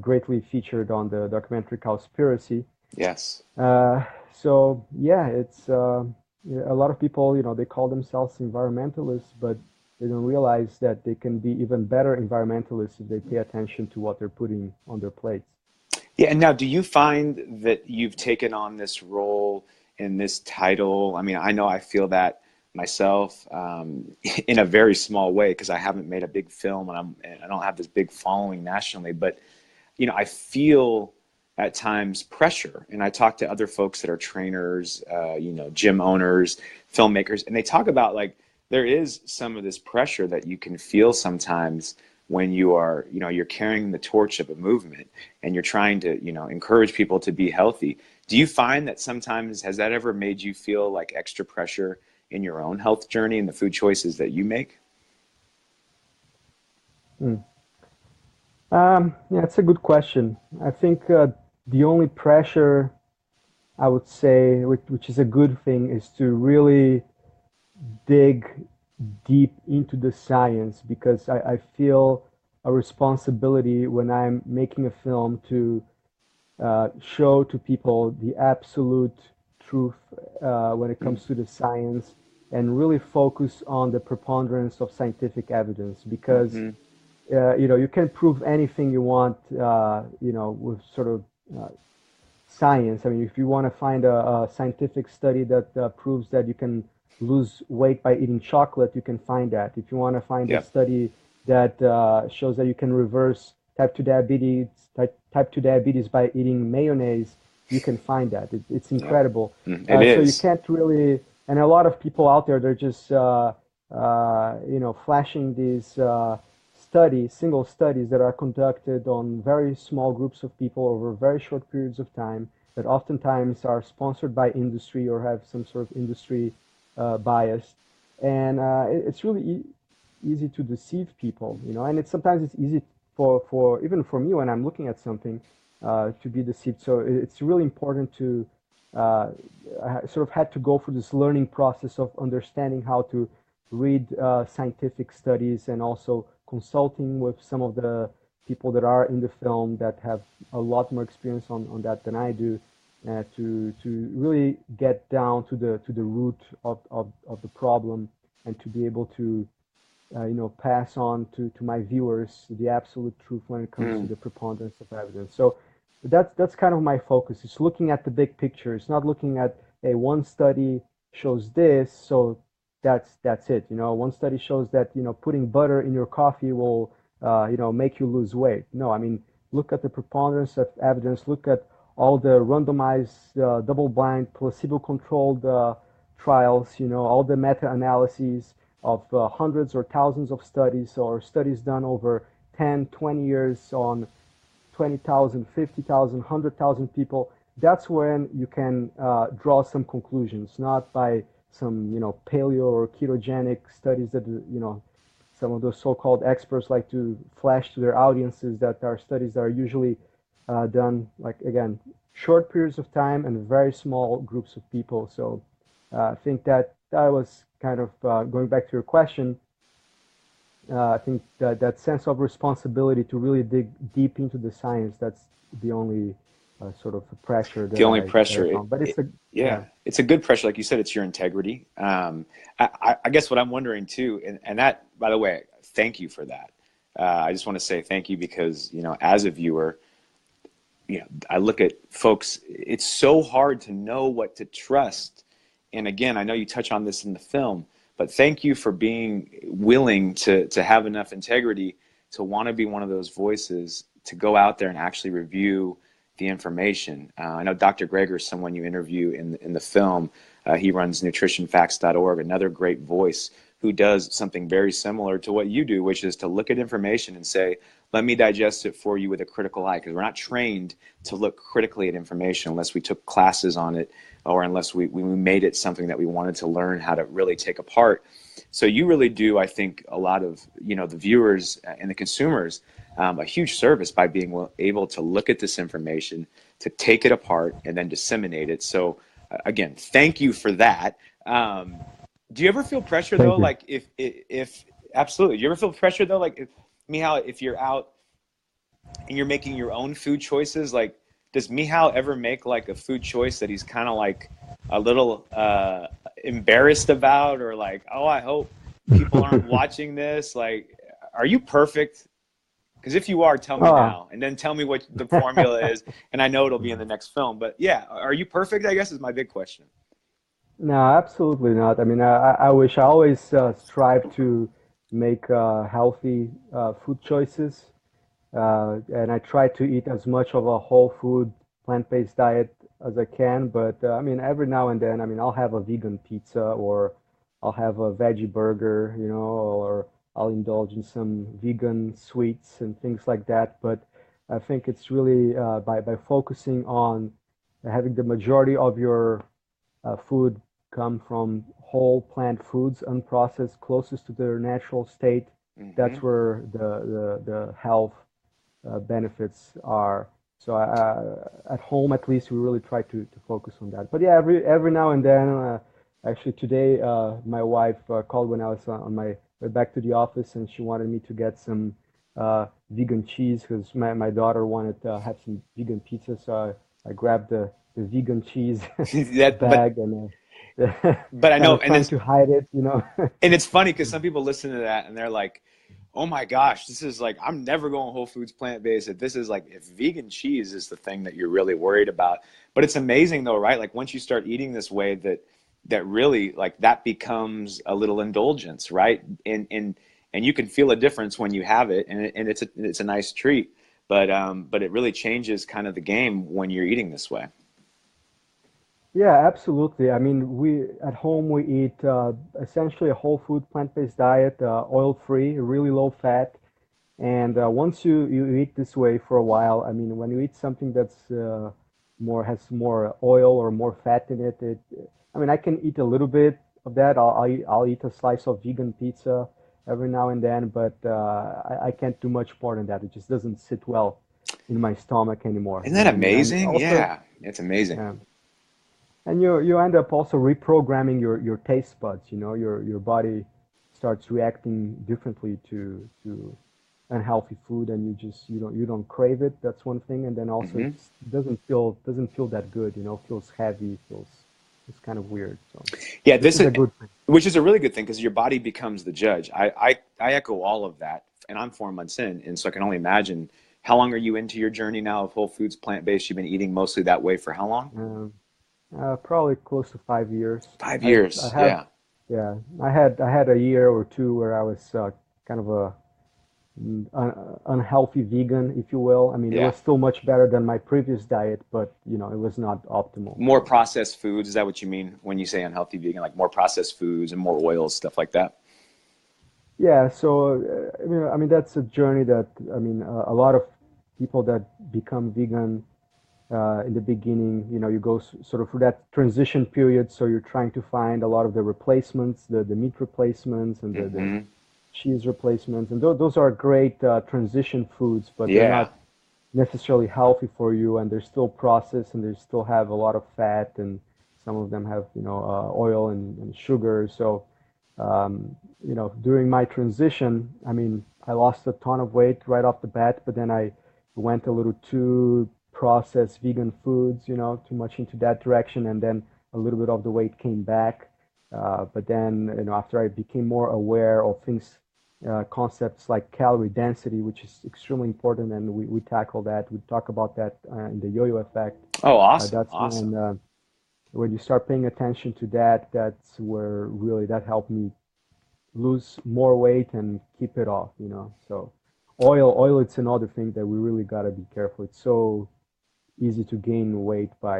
greatly featured on the documentary Cowspiracy. Yes. Uh, so yeah, it's yeah, a lot of people, they call themselves environmentalists, but they don't realize that they can be even better environmentalists if they pay attention to what they're putting on their plates. Yeah, and now do you find that you've taken on this role in this title? I mean, I know I feel that myself in a very small way because I haven't made a big film and I don't have this big following nationally, but I feel at times pressure, and I talk to other folks that are trainers, gym owners, filmmakers, and they talk about like there is some of this pressure that you can feel sometimes when you are, you're carrying the torch of a movement and you're trying to, encourage people to be healthy. Do you find that sometimes has that ever made you feel like extra pressure in your own health journey and the food choices that you make? Hmm. Yeah, it's a good question. I think the only pressure I would say, which is a good thing, is to really dig deep into the science, because I feel a responsibility when I'm making a film to show to people the absolute truth when it Mm, comes to the science, and really focus on the preponderance of scientific evidence. Because mm-hmm. you can prove anything you want, with sort of uh, science. I mean, if you want to find a scientific study that proves that you can lose weight by eating chocolate, you can find that. If you want to find a Yep. study that shows that you can reverse type 2 diabetes by eating mayonnaise, you can find that. It's Yep. incredible. It So you is. can't really, and a lot of people out there, they're just, flashing these single studies that are conducted on very small groups of people over very short periods of time, that oftentimes are sponsored by industry or have some sort of industry bias. And it's really easy to deceive people, and sometimes it's easy for even for me when I'm looking at something to be deceived. So it's really important to uh, I sort of had to go through this learning process of understanding how to read scientific studies, and also consulting with some of the people that are in the film that have a lot more experience on that than I do, to really get down to the root of the problem, and to be able to pass on to my viewers the absolute truth when it comes to Mm. the preponderance of evidence. So that's kind of my focus. It's looking at the big picture. It's not looking at a one study shows this, so that's it. One study shows that putting butter in your coffee will make you lose weight. No, I mean, look at the preponderance of evidence. Look at all the randomized, double-blind, placebo-controlled trials. All the meta-analyses of hundreds or thousands of studies, or studies done over 10, 20 years on 20,000, 50,000, 100,000 people. That's when you can draw some conclusions, not by some, paleo or ketogenic studies that, some of those so-called experts like to flash to their audiences, that are studies that are usually done, like, again, short periods of time and very small groups of people. So I think that was kind of going back to your question. I think that sense of responsibility to really dig deep into the science, that's the only sort of pressure The that only I pressure, found. But it's a, yeah, yeah. it's a good pressure. Like you said, it's your integrity. I guess what I'm wondering too, and that, by the way, thank you for that. I just want to say thank you because, as a viewer, I look at folks, it's so hard to know what to trust. And again, I know you touch on this in the film, but thank you for being willing to have enough integrity to want to be one of those voices to go out there and actually review the information. I know Dr. Greger is someone you interview in the film. He runs nutritionfacts.org, another great voice who does something very similar to what you do, which is to look at information and say, let me digest it for you with a critical eye, because we're not trained to look critically at information unless we took classes on it, or unless we made it something that we wanted to learn how to really take apart. So you really do, I think, a lot of, the viewers and the consumers a huge service by being able to look at this information, to take it apart, and then disseminate it. So again, thank you for that. Do you ever feel pressure though? Thank you. Like if absolutely, do you ever feel pressure though? Like Michal, if you're out and you're making your own food choices, like does Michal ever make like a food choice that he's kind of like a little embarrassed about, or like, oh, I hope people aren't watching this? Like, are you perfect? Because if you are, tell me Ah. now, and then tell me what the formula is, and I know it'll be in the next film. But yeah, are you perfect? I guess is my big question. No, absolutely not. I mean, I wish I always strive to make healthy food choices. And I try to eat as much of a whole food, plant-based diet as I can. But I mean, every now and then, I mean, I'll have a vegan pizza or I'll have a veggie burger, you know, or I'll indulge in some vegan sweets and things like that. But I think it's really by focusing on having the majority of your food come from whole plant foods, unprocessed, closest to their natural state. Hmm. That's where the health benefits are. So at home, at least, we really try to focus on that. But yeah, every now and then, actually today, my wife called when I was on my way back to the office, and she wanted me to get some vegan cheese because my daughter wanted to have some vegan pizza. So I grabbed the vegan cheese that, bag and but I kind know, of trying to hide it, you know. and it's funny because some people listen to that and they're like, "Oh my gosh, this is like I'm never going Whole Foods plant-based. If this is like if vegan cheese is the thing that you're really worried about." But it's amazing though, right? Like once you start eating this way, that really like that becomes a little indulgence, right? And you can feel a difference when you have it, and it's a nice treat. But it really changes kind of the game when you're eating this way. Yeah, absolutely. I mean, we at home we eat essentially a whole food plant-based diet, oil-free, really low fat. And once you eat this way for a while, I mean, when you eat something that's more has more oil or more fat in it, I mean, I can eat a little bit of that. I'll eat a slice of vegan pizza every now and then, but I can't do much more than that. It just doesn't sit well in my stomach anymore, Isn't you that know. I mean, and amazing? also, Yeah, it's amazing. yeah. And you end up also reprogramming your taste buds, you know, your body starts reacting differently to unhealthy food and you don't crave it. That's one thing. And then also Hmm. it doesn't feel that good, you know, feels heavy, feels it's kind of weird. So Yeah, this this is is a good thing. which is a really good thing because your body becomes the judge. I echo all of that, and I'm 4 months in, and so I can only imagine. How long are you into your journey now of Whole Foods plant-based? You've been eating mostly that way for how long? Um, probably close to 5 years. Five I years. have Yeah. yeah, I had a year or two where I was kind of a unhealthy vegan, if you will. I mean, it Yeah. was still much better than my previous diet, but you know, it was not optimal. More So processed foods. Is that what you mean when you say unhealthy vegan? Like more processed foods and more oils, stuff like that? yeah, so I mean that's a journey that I mean a lot of people that become vegan in the beginning, you know, you go sort of through that transition period. So you're trying to find a lot of the replacements, the meat replacements, and the Hmm. cheese replacements, and those are great transition foods, but they're Yeah. not necessarily healthy for you, and they're still processed, and they still have a lot of fat, and some of them have oil and sugar. So during my transition, I mean, I lost a ton of weight right off the bat, but then I went a little too processed vegan foods, too much into that direction, and then a little bit of the weight came back. But then, after I became more aware of things, concepts like calorie density, which is extremely important, and we tackle that. We talk about that in the yo-yo effect. Oh, awesome. That's Awesome. when you start paying attention to that, that's where really that helped me lose more weight and keep it off, So oil, it's another thing that we really got to be careful. It's so easy to gain weight by,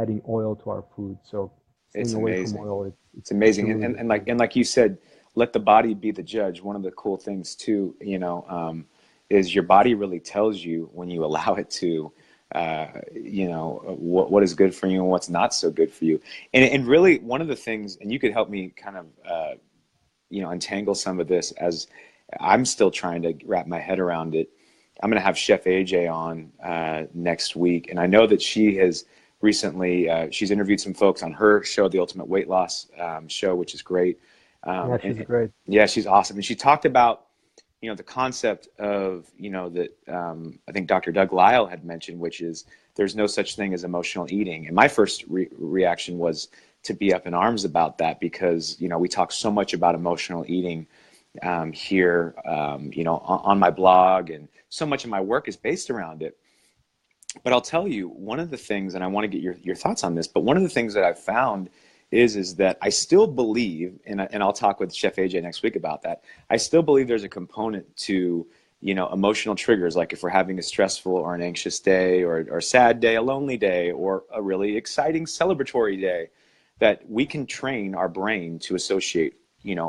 adding oil to our food. So It's staying away from amazing. oil, it's, It's it's, it's a amazing. really good And thing. like you said, let the body be the judge. One of the cool things too, is your body really tells you when you allow it to, what is good for you and what's not so good for you. And really one of the things, and you could help me kind of, untangle some of this I'm still trying to wrap my head around it. I'm going to have Chef AJ on next week, and I know that she has recently she's interviewed some folks on her show, the Ultimate Weight Loss show, which is great. Yeah, she's And great. yeah, she's awesome, and she talked about the concept of that I think Dr. Doug Lisle had mentioned, which is there's no such thing as emotional eating. And my first reaction was to be up in arms about that because we talk so much about emotional eating here, on my blog, and so much of my work is based around it. But I'll tell you, one of the things, and I want to get your thoughts on this, but one of the things that I've found is that I still believe, and I'll talk with Chef AJ next week about that. I still believe there's a component to emotional triggers, like if we're having a stressful or an anxious day, or a sad day, a lonely day, or a really exciting celebratory day, that we can train our brain to associate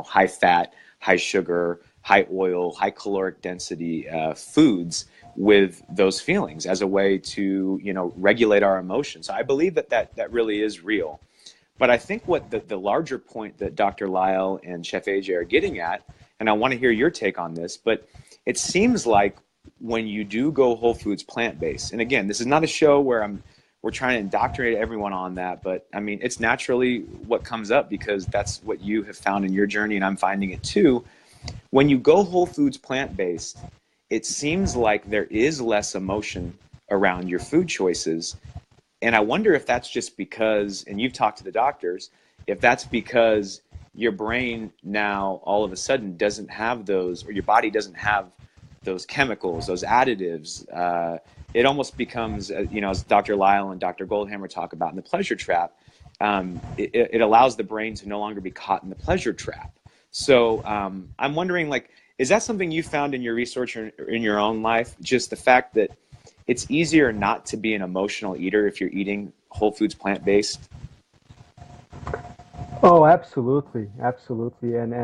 high fat, high sugar, high oil, high caloric density foods with those feelings as a way to regulate our emotions. So I believe that really is real. But I think what the larger point that Dr. Lisle and Chef AJ are getting at, and I want to hear your take on this, but it seems like when you do go whole foods plant-based, and again, this is not a show where we're trying to indoctrinate everyone on that, but I mean, it's naturally what comes up because that's what you have found in your journey, and I'm finding it too. When you go whole foods plant-based, it seems like there is less emotion around your food choices. And I wonder if that's just because, and you've talked to the doctors, if that's because your brain now all of a sudden doesn't have those, or your body doesn't have those chemicals, those additives. It almost becomes, as Dr. Lisle and Dr. Goldhammer talk about in the pleasure trap, it allows the brain to no longer be caught in the pleasure trap. So I'm wondering, like, is that something you found in your research or in your own life? Just the fact that it's easier not to be an emotional eater if you're eating whole foods plant-based? Oh, absolutely, absolutely, and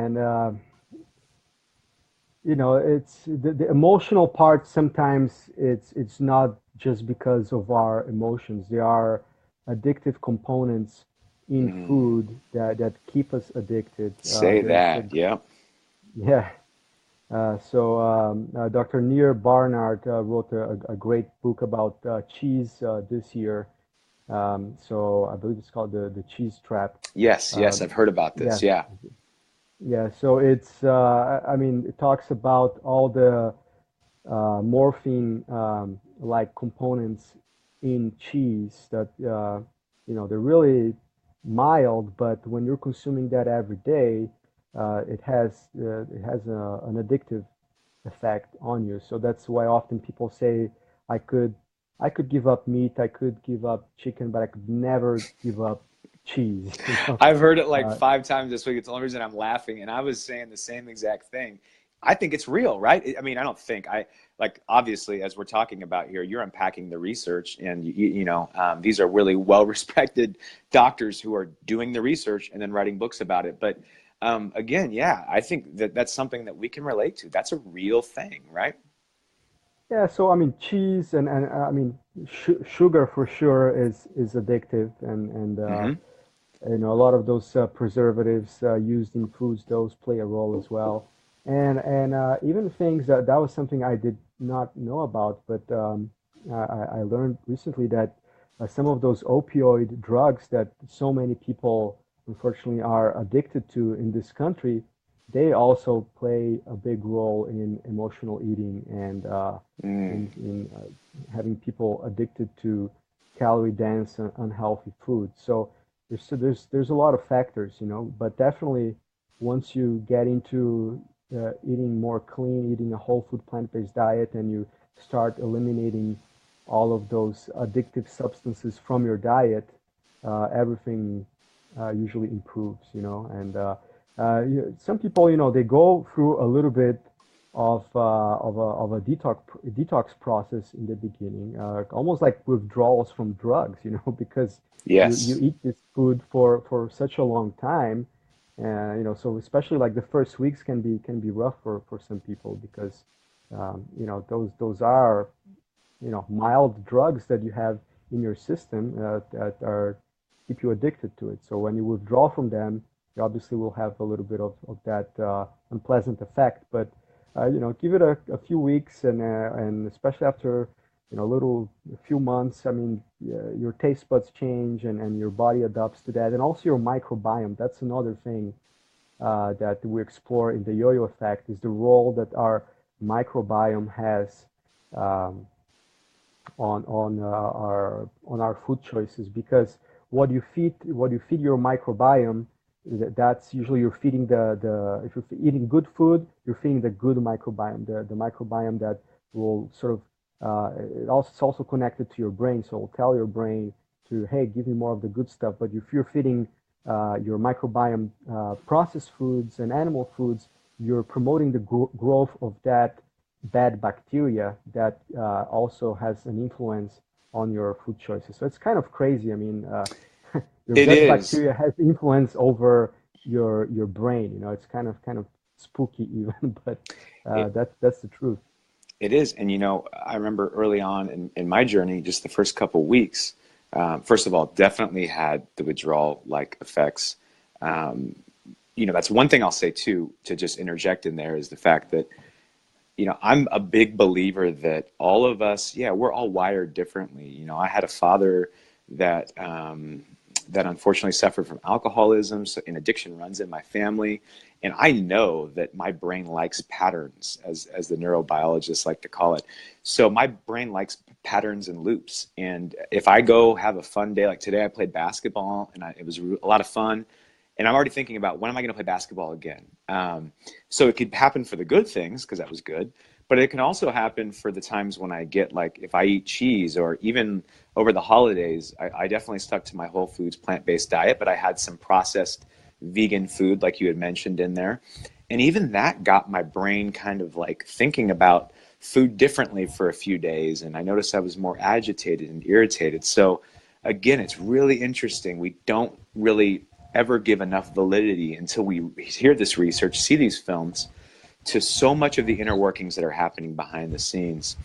it's the emotional part. Sometimes it's not just because of our emotions. There are addictive components in Mm, food that keep us addicted. say There's that. Yeah. yeah. Dr. Neer Barnard wrote a great book about cheese this year. So I believe it's called the Cheese Trap. Yes. Yes. Um, I've heard about yeah, this. Yeah. yeah. So I mean, it talks about all the morphine like components in cheese that they're really mild, but when you're consuming that every day, it has an addictive effect on you. So that's why often people say, I could I could give up meat, I could give up chicken, but I could never give up cheese. I've heard it like Uh, 5 times this week. It's the only reason I'm laughing. And I was saying the same exact thing. I think it's real, right? I mean, I don't think like, obviously, as we're talking about here, you're unpacking the research, and these are really well-respected doctors who are doing the research and then writing books about it. But again, yeah, I think that's something that we can relate to. That's a real thing, right? yeah, so I mean, cheese and I mean, sugar for sure is addictive, and Hmm. a lot of those preservatives used in foods, those play a role as well. And even things that was something I did not know about, but I learned recently that some of those opioid drugs that so many people unfortunately are addicted to in this country, they also play a big role in emotional eating and Mm. in having people addicted to calorie dense and unhealthy food. So there's a lot of factors, but definitely once you get into eating more clean, eating a whole food plant-based diet, and you start eliminating all of those addictive substances from your diet, everything usually improves, some people, they go through a little bit of a detox process in the beginning, almost like withdrawals from drugs, because you Yes. eat this food for such a long time, so especially like the first weeks can be rough for some people because those are mild drugs that you have in your system that are keep you addicted to it. So when you withdraw from them, you obviously will have a little bit of that unpleasant effect. But give it a few weeks, and especially after, a few months. I mean, your taste buds change, and your body adapts to that, and also your microbiome. That's another thing that we explore in the yo-yo effect, is the role that our microbiome has um, on our food choices. Because what you feed your microbiome, that's usually you're feeding the if you're eating good food, you're feeding the good microbiome, the microbiome that will sort of it's also connected to your brain, so it'll tell your brain to, hey, give me more of the good stuff. But if you're feeding your microbiome processed foods and animal foods, you're promoting the growth of that bad bacteria that also has an influence on your food choices. So it's kind of crazy. I mean, your It gut is. bacteria has influence over your brain. It's kind of spooky even, but It that's the truth. it is. And I remember early on in my journey, just the first couple weeks, first of all, definitely had the withdrawal like effects. Um, that's one thing I'll say too, to just interject in there, is the fact that I'm a big believer that all of us, yeah, we're all wired differently. I had a father that that unfortunately suffered from alcoholism, so and addiction runs in my family, and I know that my brain likes patterns, as the neurobiologists like to call it. So my brain likes patterns and loops, and if I go have a fun day, like today, I played basketball, and it was a lot of fun. And I'm already thinking about, when am I going to play basketball again? So it could happen for the good things, because that was good, but it can also happen for the times when I get, like, if I eat cheese, or even over the holidays, I definitely stuck to my whole foods plant-based diet, but I had some processed vegan food, like you had mentioned in there. And even that got my brain kind of like thinking about food differently for a few days. And I noticed I was more agitated and irritated. So again, it's really interesting. We don't really ever give enough validity, until we hear this research, see these films, to so much of the inner workings that are happening behind the scenes.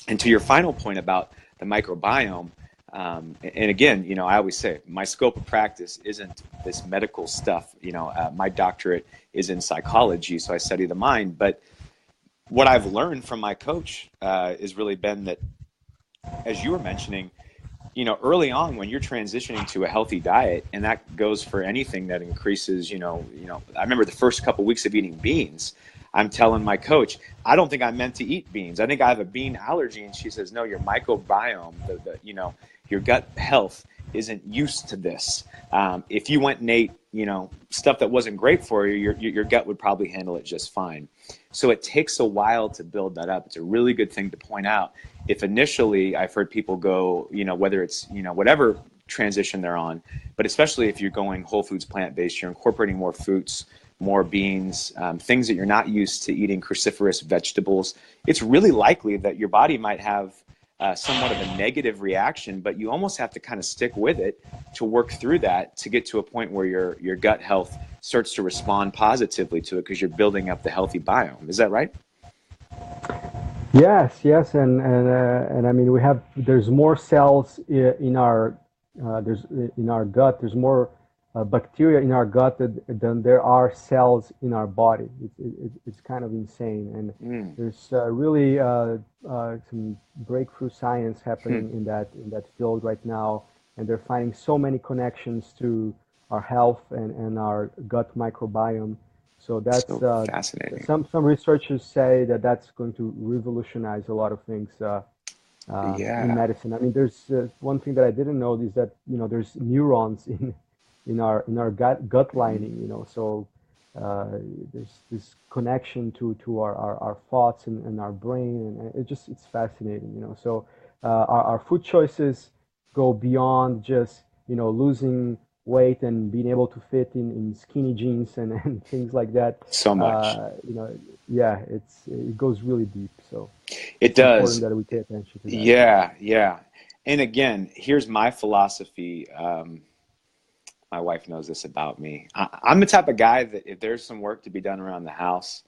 And to your final point about the microbiome, and again, I always say my scope of practice isn't this medical stuff. My doctorate is in psychology, so I study the mind. But what I've learned from my coach has really been that, as you were mentioning, early on when you're transitioning to a healthy diet, and that goes for anything that increases, I remember the first couple of weeks of eating beans, I'm telling my coach, I don't think I'm meant to eat beans. I think I have a bean allergy. And she says, no, your microbiome, your gut health isn't used to this. If you went and ate, stuff that wasn't great for you, your gut would probably handle it just fine. So it takes a while to build that up. It's a really good thing to point out. If initially I've heard people go, whether it's, whatever transition they're on, but especially if you're going whole foods plant-based, you're incorporating more fruits, more beans, things that you're not used to eating, cruciferous vegetables, it's really likely that your body might have somewhat of a negative reaction, but you almost have to kind of stick with it to work through that, to get to a point where your gut health starts to respond positively to it, because you're building up the healthy biome. Is that right? Yes, yes, and I mean, there's more cells in our gut. There's more bacteria in our gut than there are cells in our body. It's kind of insane, and Mm. there's really some breakthrough science Hmm. happening in that field right now, and they're finding so many connections to our health and our gut microbiome. So that's So fascinating. some researchers say that that's going to revolutionize a lot of things in Yeah. medicine. I mean, there's one thing that I didn't know, is that there's neurons in our gut Mhm. lining. So uh, there's this connection to our thoughts and our brain, and it's fascinating. So our food choices go beyond just losing weight and being able to fit in skinny jeans and things like that. So much. uh, you know yeah, it goes really deep, so It it's important does. that we pay attention to that. Yeah, yeah. And again, here's my philosophy. My wife knows this about me. I'm the type of guy that if there's some work to be done around the house,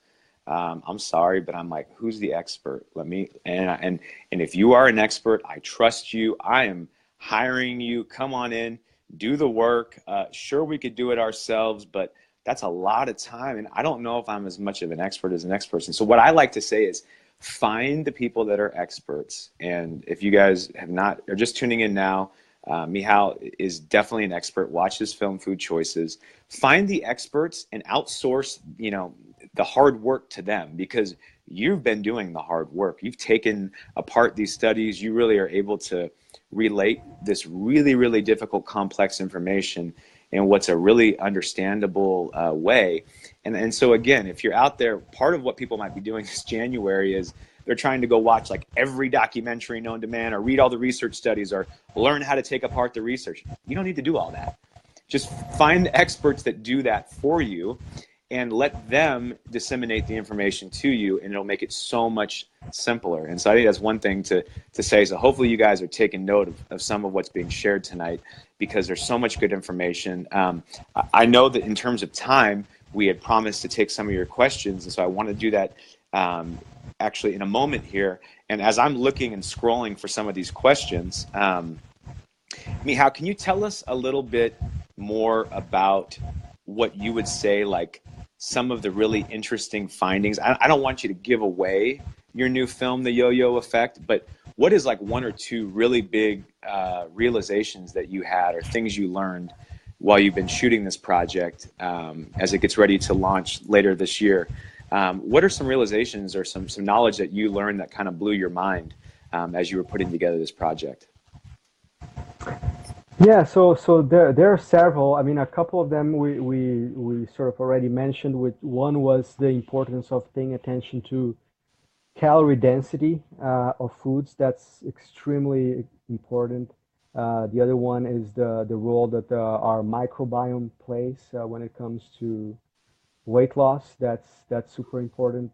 I'm sorry, but I'm like, who's the expert? Let me and if you are an expert, I trust you. I am hiring you. Come on in, do the work. Sure, we could do it ourselves, but that's a lot of time. And I don't know if I'm as much of an expert as the next person. So what I like to say is find the people that are experts. And if you guys have not, are just tuning in now, Michal is definitely an expert. Watch his film, Food Choices. Find the experts and outsource, the hard work to them, because you've been doing the hard work. You've taken apart these studies. You really are able to relate this really, really difficult, complex information in what's a really understandable way. And so again, if you're out there, part of what people might be doing this January is they're trying to go watch like every documentary known to man, or read all the research studies, or learn how to take apart the research. You don't need to do all that. Just find the experts that do that for you and let them disseminate the information to you, and it'll make it so much simpler. And so I think that's one thing to say. So hopefully you guys are taking note of some of what's being shared tonight, because there's so much good information. I know that in terms of time, we had promised to take some of your questions, and so I want to do that actually in a moment here. And as I'm looking and scrolling for some of these questions, Michal, can you tell us a little bit more about what you would say, like some of the really interesting findings? I don't want you to give away your new film, The Yo-Yo Effect, but what is like one or two really big realizations that you had, or things you learned while you've been shooting this project as it gets ready to launch later this year? What are some realizations or some knowledge that you learned that kind of blew your mind as you were putting together this project? Yeah, so there are several. I mean, a couple of them we sort of already mentioned. With one was the importance of paying attention to calorie density of foods. That's extremely important. The other one is the role that our microbiome plays when it comes to weight loss. That's super important.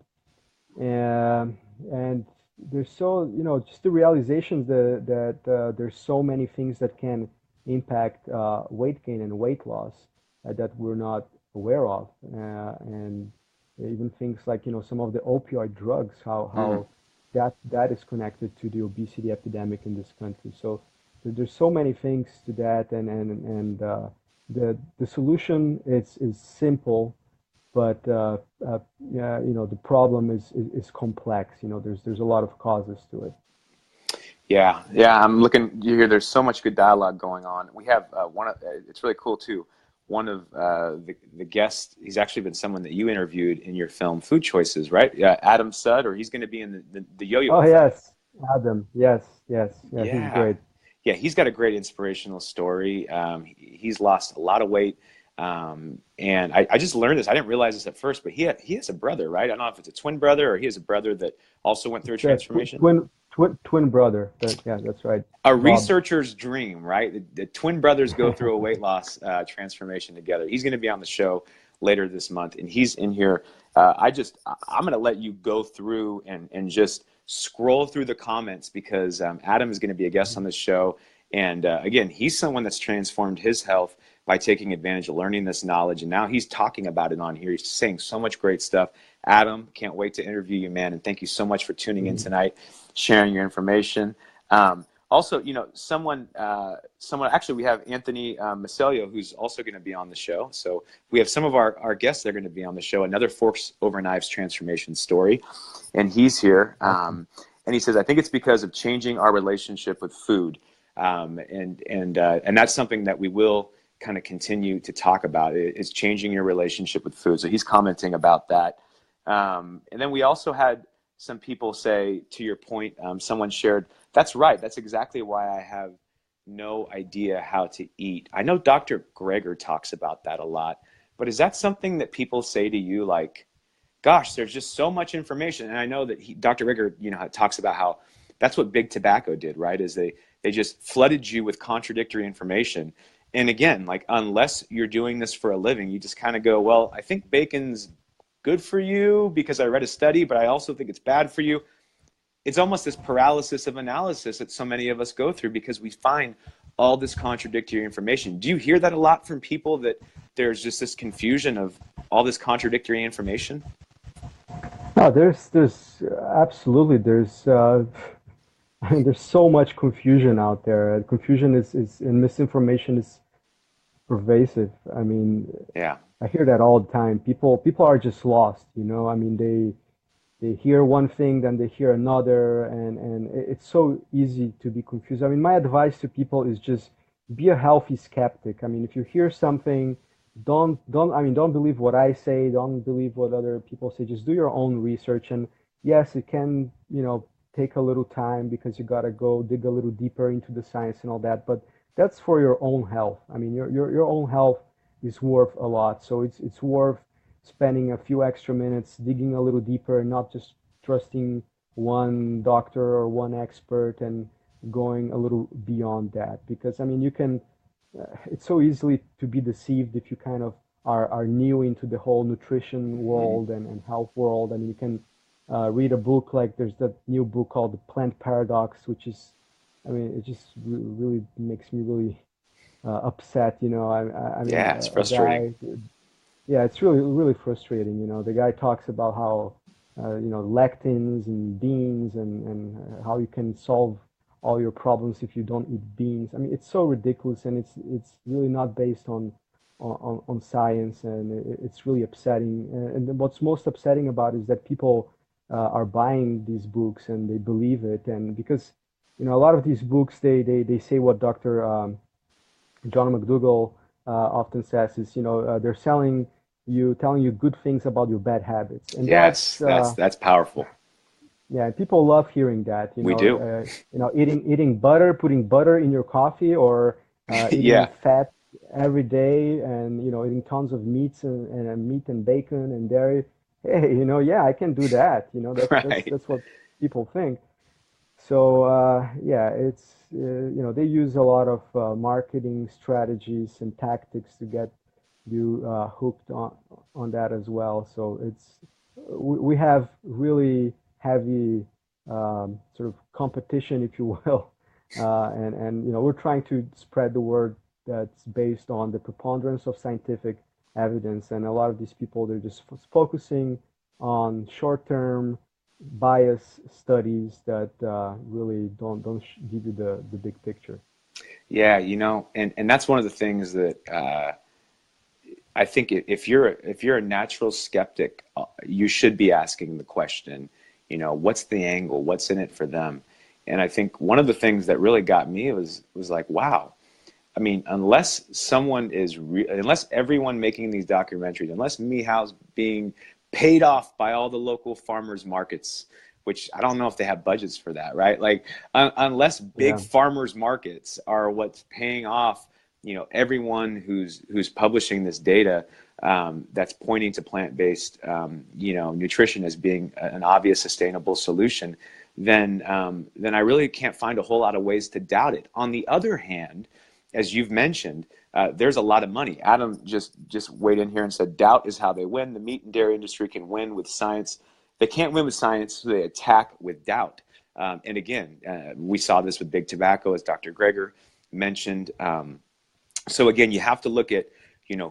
And there's so, just the realization that there's so many things that can impact weight gain and weight loss that we're not aware of, and even things like, some of the opioid drugs, Mm. how that is connected to the obesity epidemic in this country. So there's so many things to that, and the solution is simple, but yeah, the problem is complex. There's a lot of causes to it. Yeah, I'm looking. You hear, there's so much good dialogue going on. We have one of. It's really cool too. One of the guests. He's actually been someone that you interviewed in your film Food Choices, right? Yeah, Adam Sudd, or he's going to be in the Yo-Yo Oh Effect. yes, Adam. Yes, yes, yeah. He's Yeah, great. yeah, he's got a great inspirational story. He's lost a lot of weight, and I just learned this. I didn't realize this at first, but he has a brother, right? I don't know if it's a twin brother, or he has a brother that also went through a It's a transformation. twin brother. Yeah, that's right. A Bob. researcher's dream, right? The twin brothers go through a weight loss transformation together. He's going to be on the show later this month, and he's in here. I'm going to let you go through and just scroll through the comments, because Adam is going to be a guest on the show. And again, he's someone that's transformed his health by taking advantage of learning this knowledge. And now he's talking about it on here. He's saying so much great stuff. Adam, can't wait to interview you, man. And thank you so much for tuning in tonight, sharing your information. Also, someone actually, we have Anthony Macelio, who's also going to be on the show. So we have some of our guests that are going to be on the show, another Forks Over Knives transformation story. And he's here. And he says, I think it's because of changing our relationship with food. And that's something that we will kind of continue to talk about, is changing your relationship with food. So he's commenting about that. And then we also had some people say, to your point, someone shared, that's right. That's exactly why I have no idea how to eat. I know Dr. Greger talks about that a lot, but is that something that people say to you, like, gosh, there's just so much information? And I know that Dr. Greger, talks about how that's what big tobacco did, right? Is they just flooded you with contradictory information. And again, like, unless you're doing this for a living, you just kind of go, well, I think bacon's good for you because I read a study, but I also think it's bad for you. It's almost this paralysis of analysis that so many of us go through because we find all this contradictory information. Do you hear that a lot from people, that there's just this confusion of all this contradictory information? No, there's absolutely I mean, there's so much confusion out there. Confusion is and misinformation is pervasive. I mean, Yeah. I hear that all the time. People are just lost, you know. I mean, they hear one thing, then they hear another, and it's so easy to be confused. I mean, my advice to people is just be a healthy skeptic. I mean, if you hear something, don't believe what I say, don't believe what other people say. Just do your own research. And yes, it can, take a little time because you gotta go dig a little deeper into the science and all that, but that's for your own health. I mean, your own health is worth a lot. So it's worth spending a few extra minutes digging a little deeper and not just trusting one doctor or one expert and going a little beyond that. Because I mean, it's so easily to be deceived if you kind of are new into the whole nutrition Hmm. world and health world. I mean, you can read a book like there's that new book called The Plant Paradox, which is, I mean, it just really makes me really upset. I mean, Yeah, it's a frustrating. guy, yeah, it's really frustrating. The guy talks about how lectins and beans and how you can solve all your problems if you don't eat beans. I mean, it's so ridiculous, and it's really not based on science, and it's really upsetting. And then what's most upsetting about it is that people are buying these books and they believe it, and because a lot of these books they say what Dr. John McDougall often says is, they're telling you good things about your bad habits, and Yes, that's that's powerful. yeah, people love hearing that. We do. Eating butter, putting butter in your coffee, or eating Yeah, fat every day, and eating tons of meats and meat and bacon and dairy. Hey, yeah, I can do that. right. That's what people think. So yeah, they use a lot of marketing strategies and tactics to get you hooked on that as well. So we have really heavy sort of competition, if you will, and we're trying to spread the word that's based on the preponderance of scientific evidence. And a lot of these people, they're just focusing on short-term bias studies that really don't give you the big picture. Yeah, and that's one of the things that I think if you're a natural skeptic, you should be asking the question, what's the angle? What's in it for them? And I think one of the things that really got me was like, wow. I mean, unless everyone making these documentaries, unless Michal's being paid off by all the local farmers markets, which I don't know if they have budgets for that, right? Like, unless big Yeah. farmers markets are what's paying off, everyone who's publishing this data, that's pointing to plant-based, nutrition as being an obvious sustainable solution, then I really can't find a whole lot of ways to doubt it. On the other hand, as you've mentioned, there's a lot of money. Adam just weighed in here and said, doubt is how they win. The meat and dairy industry can win with science. They can't win with science, so they attack with doubt. And again, we saw this with big tobacco, as Dr. Greger mentioned. So again, you have to look at,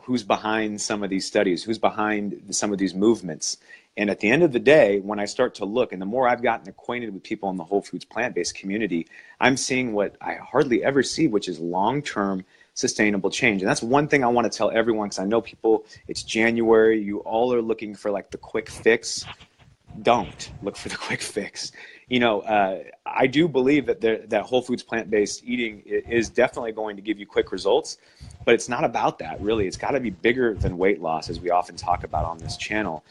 who's behind some of these studies, who's behind some of these movements. And at the end of the day, when I start to look, and the more I've gotten acquainted with people in the whole foods plant-based community, I'm seeing what I hardly ever see, which is long-term sustainable change. And that's one thing I want to tell everyone, because I know people, it's January, you all are looking for like the quick fix. Don't look for the quick fix. I do believe that whole foods plant-based eating is definitely going to give you quick results, but it's not about that, really. It's got to be bigger than weight loss, as we often talk about on this channel.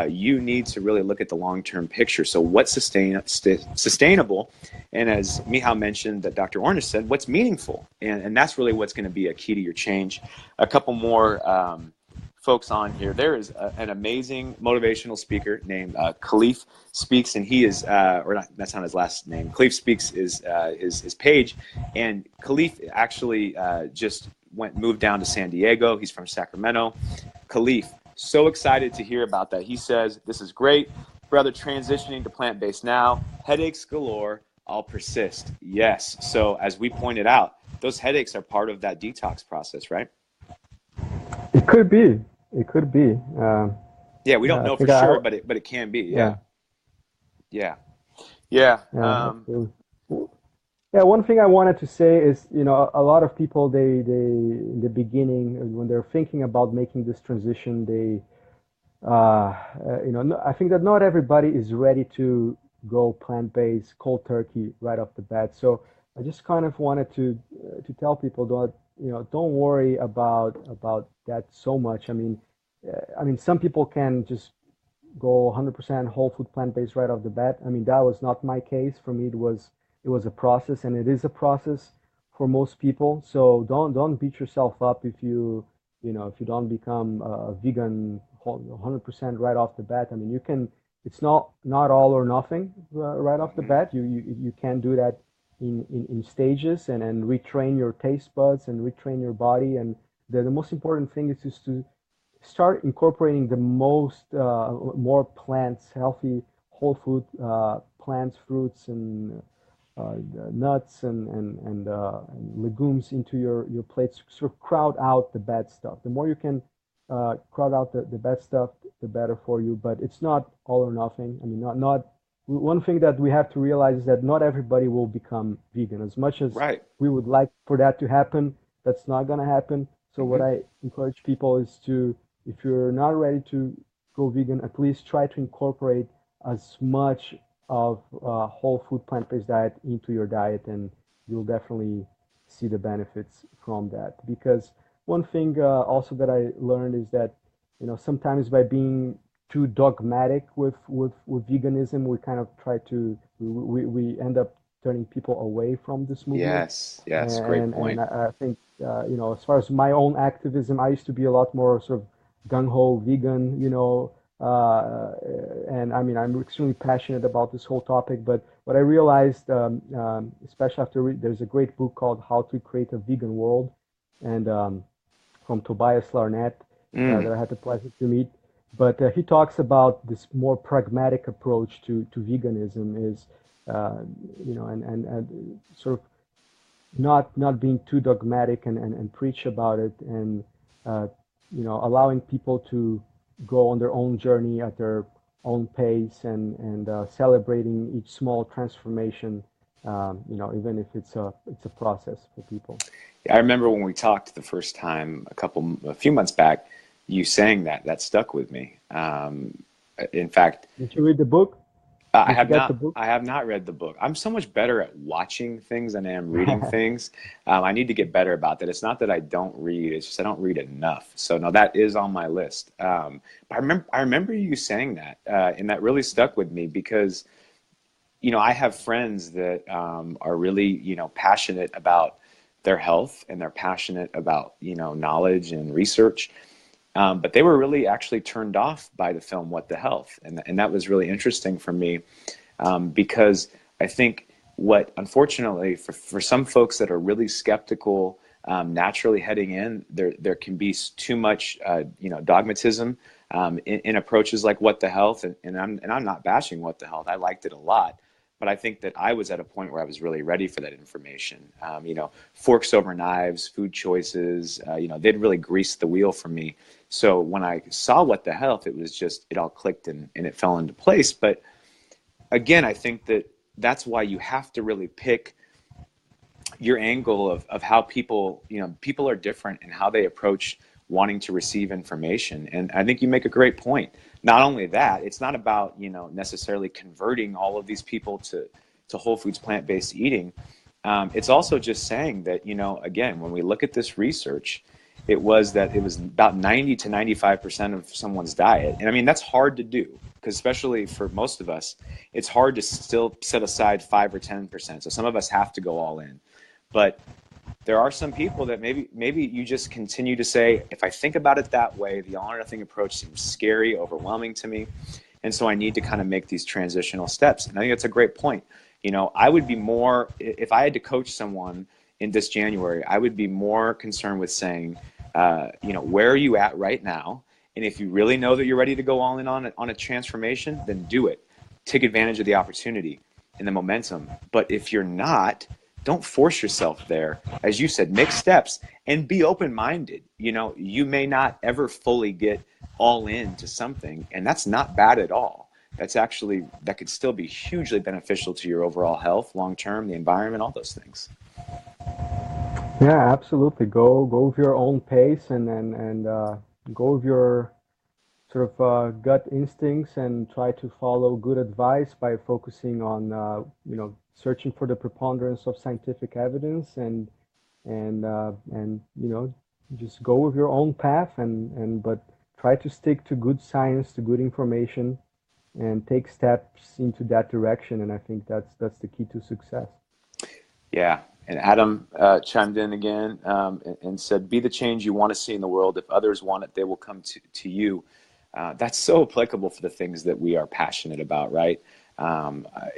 You need to really look at the long-term picture. So what's sustainable? And as Michal mentioned, that Dr. Ornish said, what's meaningful? And that's really what's going to be a key to your change. A couple more folks on here. There is an amazing motivational speaker named Khalif Speaks, and he is, or not, that's not his last name. Khalif Speaks is his page, and Khalif actually just moved down to San Diego. He's from Sacramento. Khalif, so excited to hear about that. He says, "This is great, brother. Transitioning to plant-based now. Headaches galore. I'll persist." Yes. So as we pointed out, those headaches are part of that detox process, right? It could be. It could be. Yeah, we don't I know for think sure, but it can be. Yeah, yeah, yeah, yeah. yeah, absolutely. Yeah, one thing I wanted to say is, a lot of people, they in the beginning, when they're thinking about making this transition, I think that not everybody is ready to go plant-based cold turkey right off the bat. So I just kind of wanted to tell people, don't worry about that so much. I mean, some people can just go 100% whole food plant-based right off the bat. I mean, that was not my case. For me, it was a process, and it is a process for most people. So don't beat yourself up if you don't become a vegan 100% right off the bat. I mean, you can. It's not all or nothing right off the Hmm. bat. You can do that in stages, and retrain your taste buds and retrain your body. And the most important thing is just to start incorporating the more plants, healthy whole food plants, fruits, and nuts and legumes into your plates. Sort of crowd out the bad stuff. The more you can crowd out the bad stuff, the better for you. But it's not all or nothing. I mean, not one thing that we have to realize is that not everybody will become vegan. As much as Right. we would like for that to happen, that's not going to happen. So what Hmm. I encourage people is to, if you're not ready to go vegan, at least try to incorporate as much of whole food plant-based diet into your diet, and you'll definitely see the benefits from that. Because one thing also that I learned is that, sometimes by being too dogmatic with veganism, we kind of try to we end up turning people away from this movement. Yes. Yes. Great And point. I think, as far as my own activism, I used to be a lot more sort of gung-ho vegan, and I mean, I'm extremely passionate about this whole topic. But what I realized, especially after there's a great book called How to Create a Vegan World, and from Tobias Larnett, Mm. that I had the pleasure to meet. But he talks about this more pragmatic approach to veganism is, uh, and sort of not being too dogmatic and preach about it, and uh, allowing people to go on their own journey at their own pace, and celebrating each small transformation, even if it's a process for people. I remember when we talked the first time a few months back, you saying that stuck with me. In fact, Did you read the book? I Did you have get the not. book? I have not read the book. I'm so much better at watching things than I am reading things. I need to get better about that. It's not that I don't read; it's just I don't read enough. So no, that is on my list. But I remember you saying that, and that really stuck with me because I have friends that are really passionate about their health and they're passionate about knowledge and research. But they were really actually turned off by the film What the Health, and that was really interesting for me because I think what unfortunately for some folks that are really skeptical, naturally heading in, there can be too much dogmatism in approaches like What the Health, and I'm not bashing What the Health. I liked it a lot. But I think that I was at a point where I was really ready for that information. Forks over knives, food choices, they'd really greased the wheel for me. So when I saw What the Health, it all clicked and it fell into place. But again, I think that that's why you have to really pick your angle of how people are different and how they approach wanting to receive information. And I think you make a great point. Not only that, it's not about, necessarily converting all of these people to whole foods, plant-based eating. It's also just saying that, again, when we look at this research, it was about 90 to 95% of someone's diet. And I mean, that's hard to do because especially for most of us, it's hard to still set aside 5 or 10%. So some of us have to go all in. But there are some people that maybe you just continue to say, if I think about it that way, the all or nothing approach seems scary, overwhelming to me. And so I need to kind of make these transitional steps. And I think that's a great point. I would be more, if I had to coach someone in this January, I would be more concerned with saying, where are you at right now? And if you really know that you're ready to go all in on a transformation, then do it. Take advantage of the opportunity and the momentum. But if you're not, don't force yourself there. As you said, make steps and be open minded. You may not ever fully get all into something, and that's not bad at all. that could still be hugely beneficial to your overall health, long term, the environment, all those things. Yeah, absolutely. Go with your own pace and go with your sort of gut instincts and try to follow good advice by focusing on searching for the preponderance of scientific evidence and just go with your own path and but try to stick to good science, to good information, and take steps into that direction. And I think that's the key to success. Yeah. And Adam chimed in again and said, "Be the change you want to see in the world. If others want it, they will come to you." That's so applicable for the things that we are passionate about, right?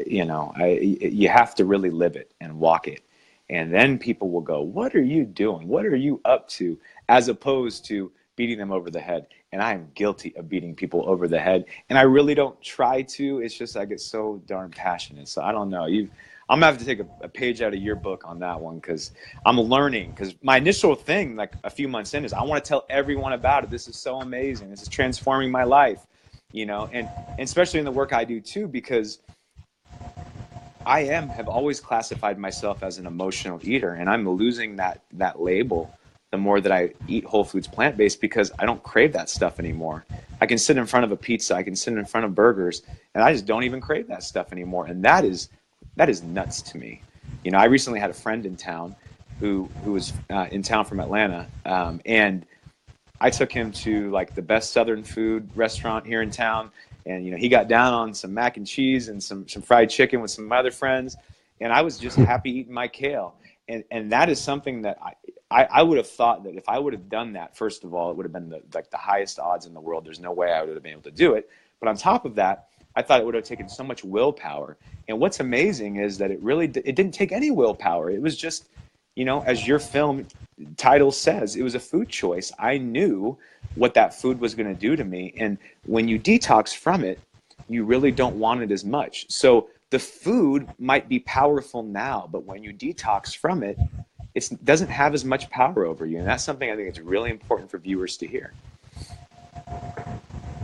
You have to really live it and walk it. And then people will go, "What are you doing? What are you up to?" As opposed to beating them over the head. And I am guilty of beating people over the head. And I really don't try to. It's just I get so darn passionate. So I don't know. I'm gonna have to take a page out of your book on that one because I'm learning. Because my initial thing, like a few months in, is I want to tell everyone about it. This is so amazing. This is transforming my life, and especially in the work I do too, because have always classified myself as an emotional eater, and I'm losing that label the more that I eat whole foods plant-based because I don't crave that stuff anymore. I can sit in front of a pizza, I can sit in front of burgers, and I just don't even crave that stuff anymore. And that is nuts to me. I recently had a friend in town who was in town from Atlanta, and I took him to like the best Southern food restaurant here in town. And, he got down on some mac and cheese and some fried chicken with some of my other friends. And I was just happy eating my kale. And that is something that I would have thought that if I would have done that, first of all, it would have been the highest odds in the world. There's no way I would have been able to do it. But on top of that, I thought it would have taken so much willpower. And what's amazing is that it didn't take any willpower. It was just, as your film title says, it was a food choice. I knew what that food was going to do to me. And when you detox from it, you really don't want it as much. So the food might be powerful now, but when you detox from it, it doesn't have as much power over you. And that's something I think it's really important for viewers to hear.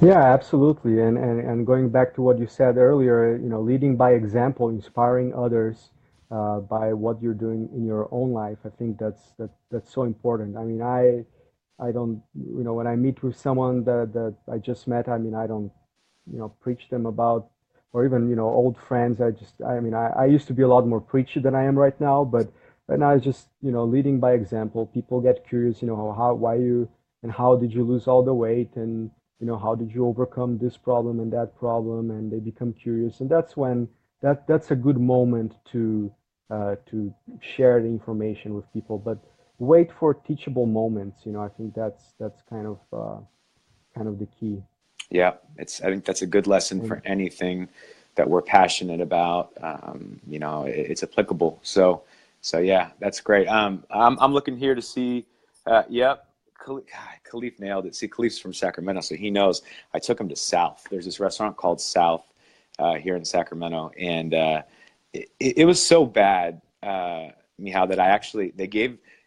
Yeah, absolutely. And going back to what you said earlier, leading by example, inspiring others by what you're doing in your own life. I think that's so important. I mean, I don't, when I meet with someone that I just met, I mean, I don't, preach them about, or even, old friends. I used to be a lot more preachy than I am right now, but right now it's just, leading by example. People get curious, why you, and how did you lose all the weight? And, how did you overcome this problem and that problem? And they become curious. And that's when that's a good moment to share the information with people. But wait for teachable moments. I think that's kind of the key. Yeah, I think that's a good lesson for anything that we're passionate about. It's applicable. So yeah, that's great. I'm looking here to see. Yep. Khalif nailed it. See, Khalif's from Sacramento, so he knows. I took him to South. There's this restaurant called South here in Sacramento, and it was so bad, Michal, that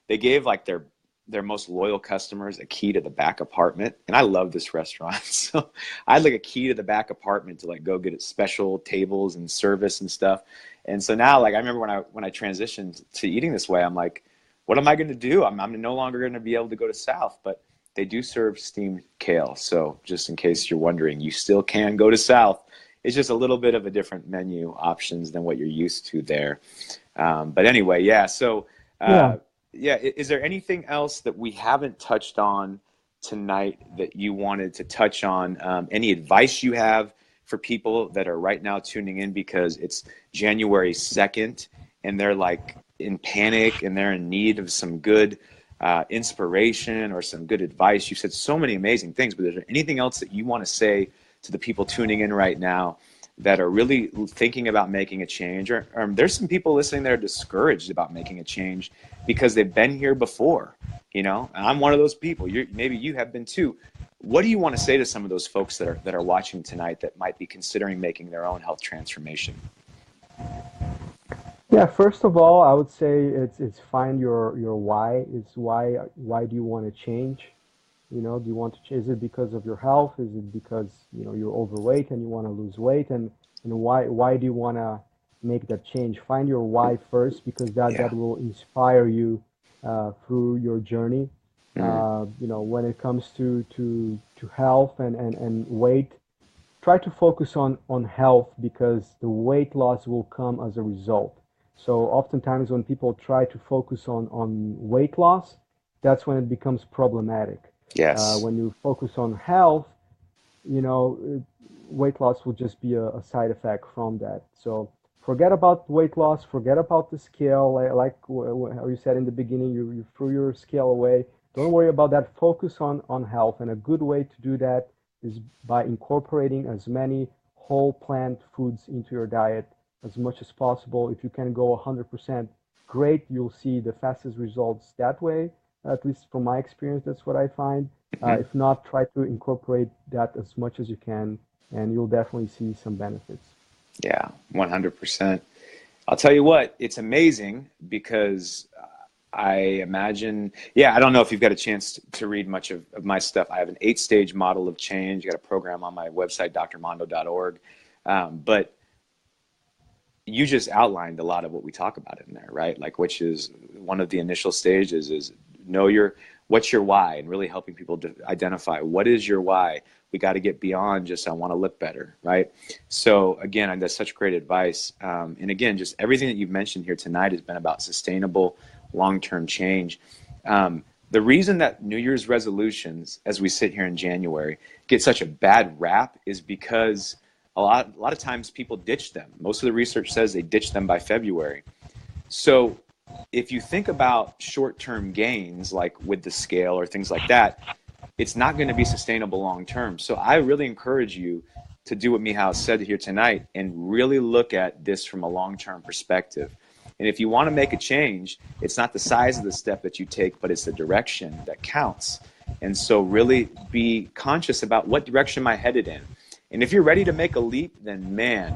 they gave like their most loyal customers a key to the back apartment, and I love this restaurant. So I had like a key to the back apartment to like go get special tables and service and stuff. And so now, like I remember when I transitioned to eating this way, I'm like, what am I going to do? I'm no longer going to be able to go to South, but they do serve steamed kale. So just in case you're wondering, you still can go to South. It's just a little bit of a different menu options than what you're used to there. But anyway, yeah. So Yeah. yeah, is there anything else that we haven't touched on tonight that you wanted to touch on? Any advice you have for people that are right now tuning in because it's January 2nd and they're like in panic and they're in need of some good inspiration or some good advice? You said so many amazing things, but is there anything else that you want to say to the people tuning in right now that are really thinking about making a change? Or there's some people listening that are discouraged about making a change because they've been here before, and I'm one of those people. Maybe you have been too. What do you want to say to some of those folks that are watching tonight that might be considering making their own health transformation? Yeah, first of all, I would say it's find your why. It's why do you want to change? Do you want to change? Is it because of your health? Is it because, you're overweight and you want to lose weight? And why do you want to make that change? Find your why first, because that Yeah. will inspire you through your journey. Mm. When it comes to health and weight, try to focus on health, because the weight loss will come as a result. So oftentimes when people try to focus on weight loss, that's when it becomes problematic. Yes. When you focus on health, you know, weight loss will just be a side effect from that. So forget about weight loss, forget about the scale. Like how you said in the beginning, you threw your scale away. Don't worry about that. Focus on health. And a good way to do that is by incorporating as many whole plant foods into your diet as much as possible. If you can go 100%, great. You'll see the fastest results that way. At least from my experience, that's what I find. Mhm. If not, try to incorporate that as much as you can, and you'll definitely see some benefits. Yeah, 100%. I'll tell you what, it's amazing because I imagine, yeah, I don't know if you've got a chance to read much of my stuff. I have an 8-stage model of change. I got a program on my website, drmondo.org. But you just outlined a lot of what we talk about in there, right? Like, which is one of the initial stages is know what's your why, and really helping people to identify what is your why. We got to get beyond just I want to look better, right? So again, that's such great advice. And again, just everything that you've mentioned here tonight has been about sustainable long-term change. The reason that New Year's resolutions, as we sit here in January, get such a bad rap is because a lot of times people ditch them. Most of the research says they ditch them by February. So if you think about short-term gains, like with the scale or things like that, it's not going to be sustainable long term. So I really encourage you to do what Michal said here tonight and really look at this from a long-term perspective. And if you want to make a change, it's not the size of the step that you take, but it's the direction that counts. And so really be conscious about what direction am I headed in. And if you're ready to make a leap, then man,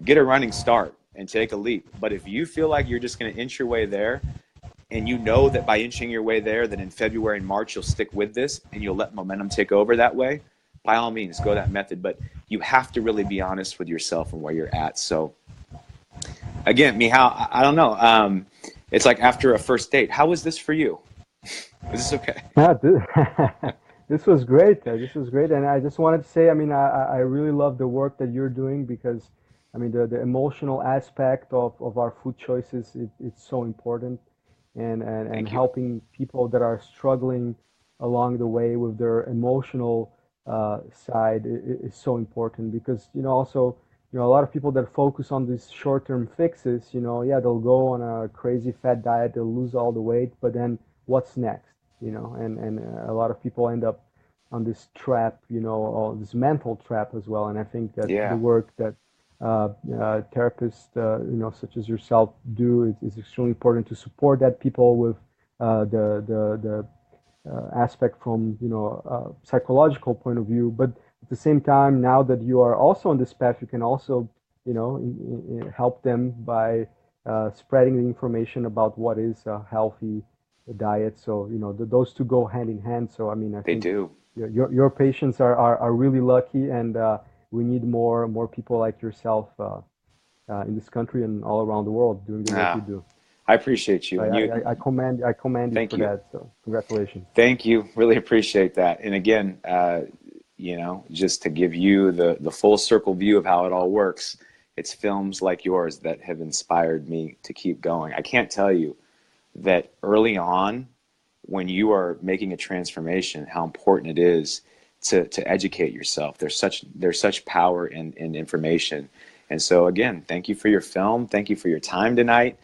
get a running start and take a leap. But if you feel like you're just going to inch your way there, and you know that by inching your way there, that in February and March you'll stick with this and you'll let momentum take over that way, by all means, go that method. But you have to really be honest with yourself and where you're at. So again, Michal, I don't know. It's like after a first date. How was this for you? Is this okay? Yeah, this was great. This was great, and I just wanted to say, I mean, I really love the work that you're doing, because, I mean, the emotional aspect of our food choices, it's so important, and Thank you. helping people that are struggling along the way with their emotional side is so important, because, also, a lot of people that focus on these short-term fixes, yeah, they'll go on a crazy fat diet, they'll lose all the weight, but then what's next? And a lot of people end up on this trap, or this mental trap as well. And I think that the Yeah. work that therapists, such as yourself, do is extremely important to support that people with the aspect from psychological point of view. But at the same time, now that you are also on this path, you can also help them by spreading the information about what is a healthy diet. So those two go hand in hand. So I mean, I They think do. your patients are really lucky, and we need more people like yourself in this country and all around the world doing the work you Ah, do. I appreciate you. I, And I commend you thank for you. that. So congratulations. Thank you. Really appreciate that. And again, just to give you the full circle view of how it all works, it's films like yours that have inspired me to keep going. I can't tell you that early on, when you are making a transformation, how important it is to educate yourself. There's such power in information. And so again, thank you for your film. Thank you for your time tonight.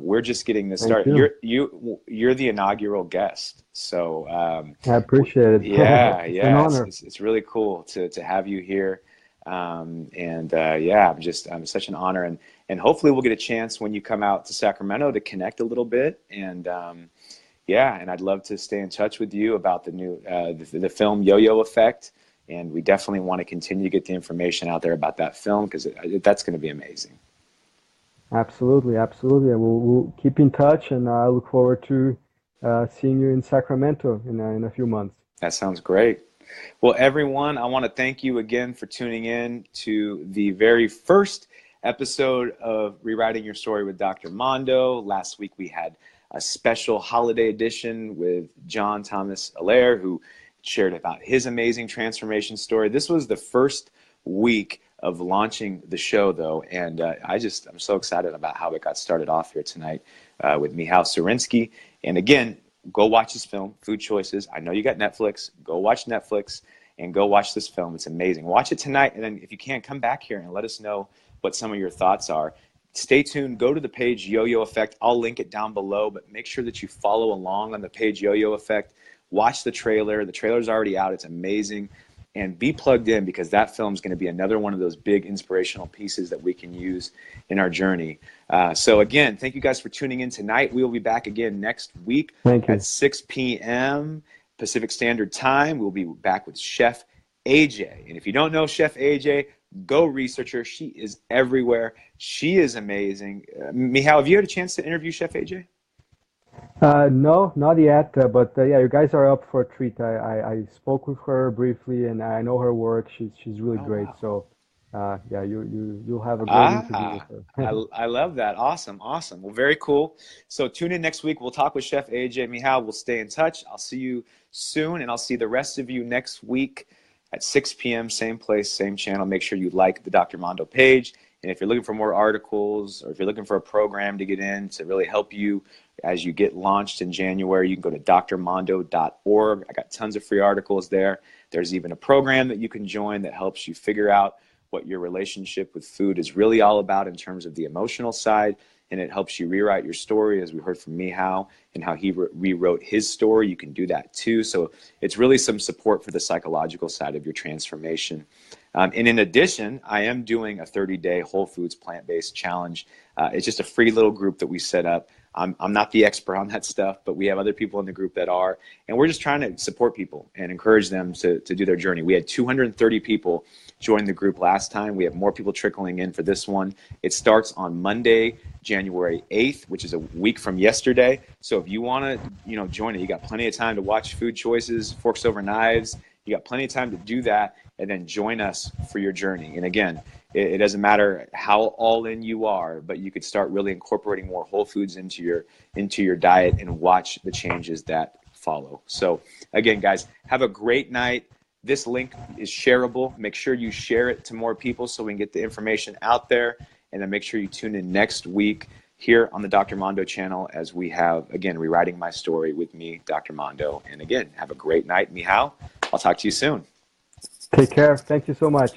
We're just getting this Thank started. you. You're the inaugural guest. So I appreciate it. yeah, It's an yeah, it's, honor. it's it's really cool to have you here. And yeah, I'm such an honor, and hopefully we'll get a chance when you come out to Sacramento to connect a little bit. And yeah, and I'd love to stay in touch with you about the film Yo-Yo Effect. And we definitely want to continue to get the information out there about that film, because that's going to be amazing. Absolutely, absolutely. And we'll keep in touch, and I look forward to seeing you in Sacramento in a few months. That sounds great. Well, everyone, I want to thank you again for tuning in to the very first episode of Rewriting Your Story with Dr. Mondo. Last week we had a special holiday edition with John Thomas Allaire, who shared about his amazing transformation story. This was the first week of launching the show, though, and I'm so excited about how it got started off here tonight with Michal Siewierski. And again, go watch this film, Food Choices. I know you got Netflix. Go watch Netflix and go watch this film. It's amazing. Watch it tonight, and then if you can, come back here and let us know what some of your thoughts are. Stay tuned. Go to the page Yo-Yo Effect. I'll link it down below, but make sure that you follow along on the page Yo-Yo Effect. Watch the trailer. The trailer's already out. It's amazing. And be plugged in, because that film is going to be another one of those big inspirational pieces that we can use in our journey. So again, thank you guys for tuning in tonight. We will be back again next week at 6 p.m. Pacific Standard Time. We'll be back with Chef AJ. And if you don't know Chef AJ, go research her. She is everywhere. She is amazing. Michal, have you had a chance to interview Chef AJ? No, not yet, but yeah, you guys are up for a treat. I spoke with her briefly, and I know her work. She's really great. Wow. So yeah, you'll have a great interview with her. I love that. Awesome. Well, very cool. So tune in next week. We'll talk with Chef AJ. Michal, we'll stay in touch. I'll see you soon, and I'll see the rest of you next week at 6 p.m. Same place, same channel. Make sure you like the Dr. Mondo page. And if you're looking for more articles, or if you're looking for a program to get in to really help you as you get launched in January, you can go to drmondo.org. I got tons of free articles there. There's even a program that you can join that helps you figure out what your relationship with food is really all about in terms of the emotional side. And it helps you rewrite your story, as we heard from Michal, and how he rewrote his story. You can do that too. So it's really some support for the psychological side of your transformation. And in addition, I am doing a 30-day Whole Foods plant-based challenge. It's just a free little group that we set up. I'm not the expert on that stuff, but we have other people in the group that are. And we're just trying to support people and encourage them to do their journey. We had 230 people join the group last time. We have more people trickling in for this one. It starts on Monday, January 8th, which is a week from yesterday. So if you want to join it, you got plenty of time to watch Food Choices, Forks Over Knives. You got plenty of time to do that, and then join us for your journey. And again, it doesn't matter how all in you are, but you could start really incorporating more whole foods into your diet and watch the changes that follow. So again, guys, have a great night. This link is shareable. Make sure you share it to more people so we can get the information out there. And then make sure you tune in next week here on the Dr. Mondo channel as we have, again, Rewriting My Story with me, Dr. Mondo. And again, have a great night, Michal. I'll talk to you soon. Take care. Thank you so much.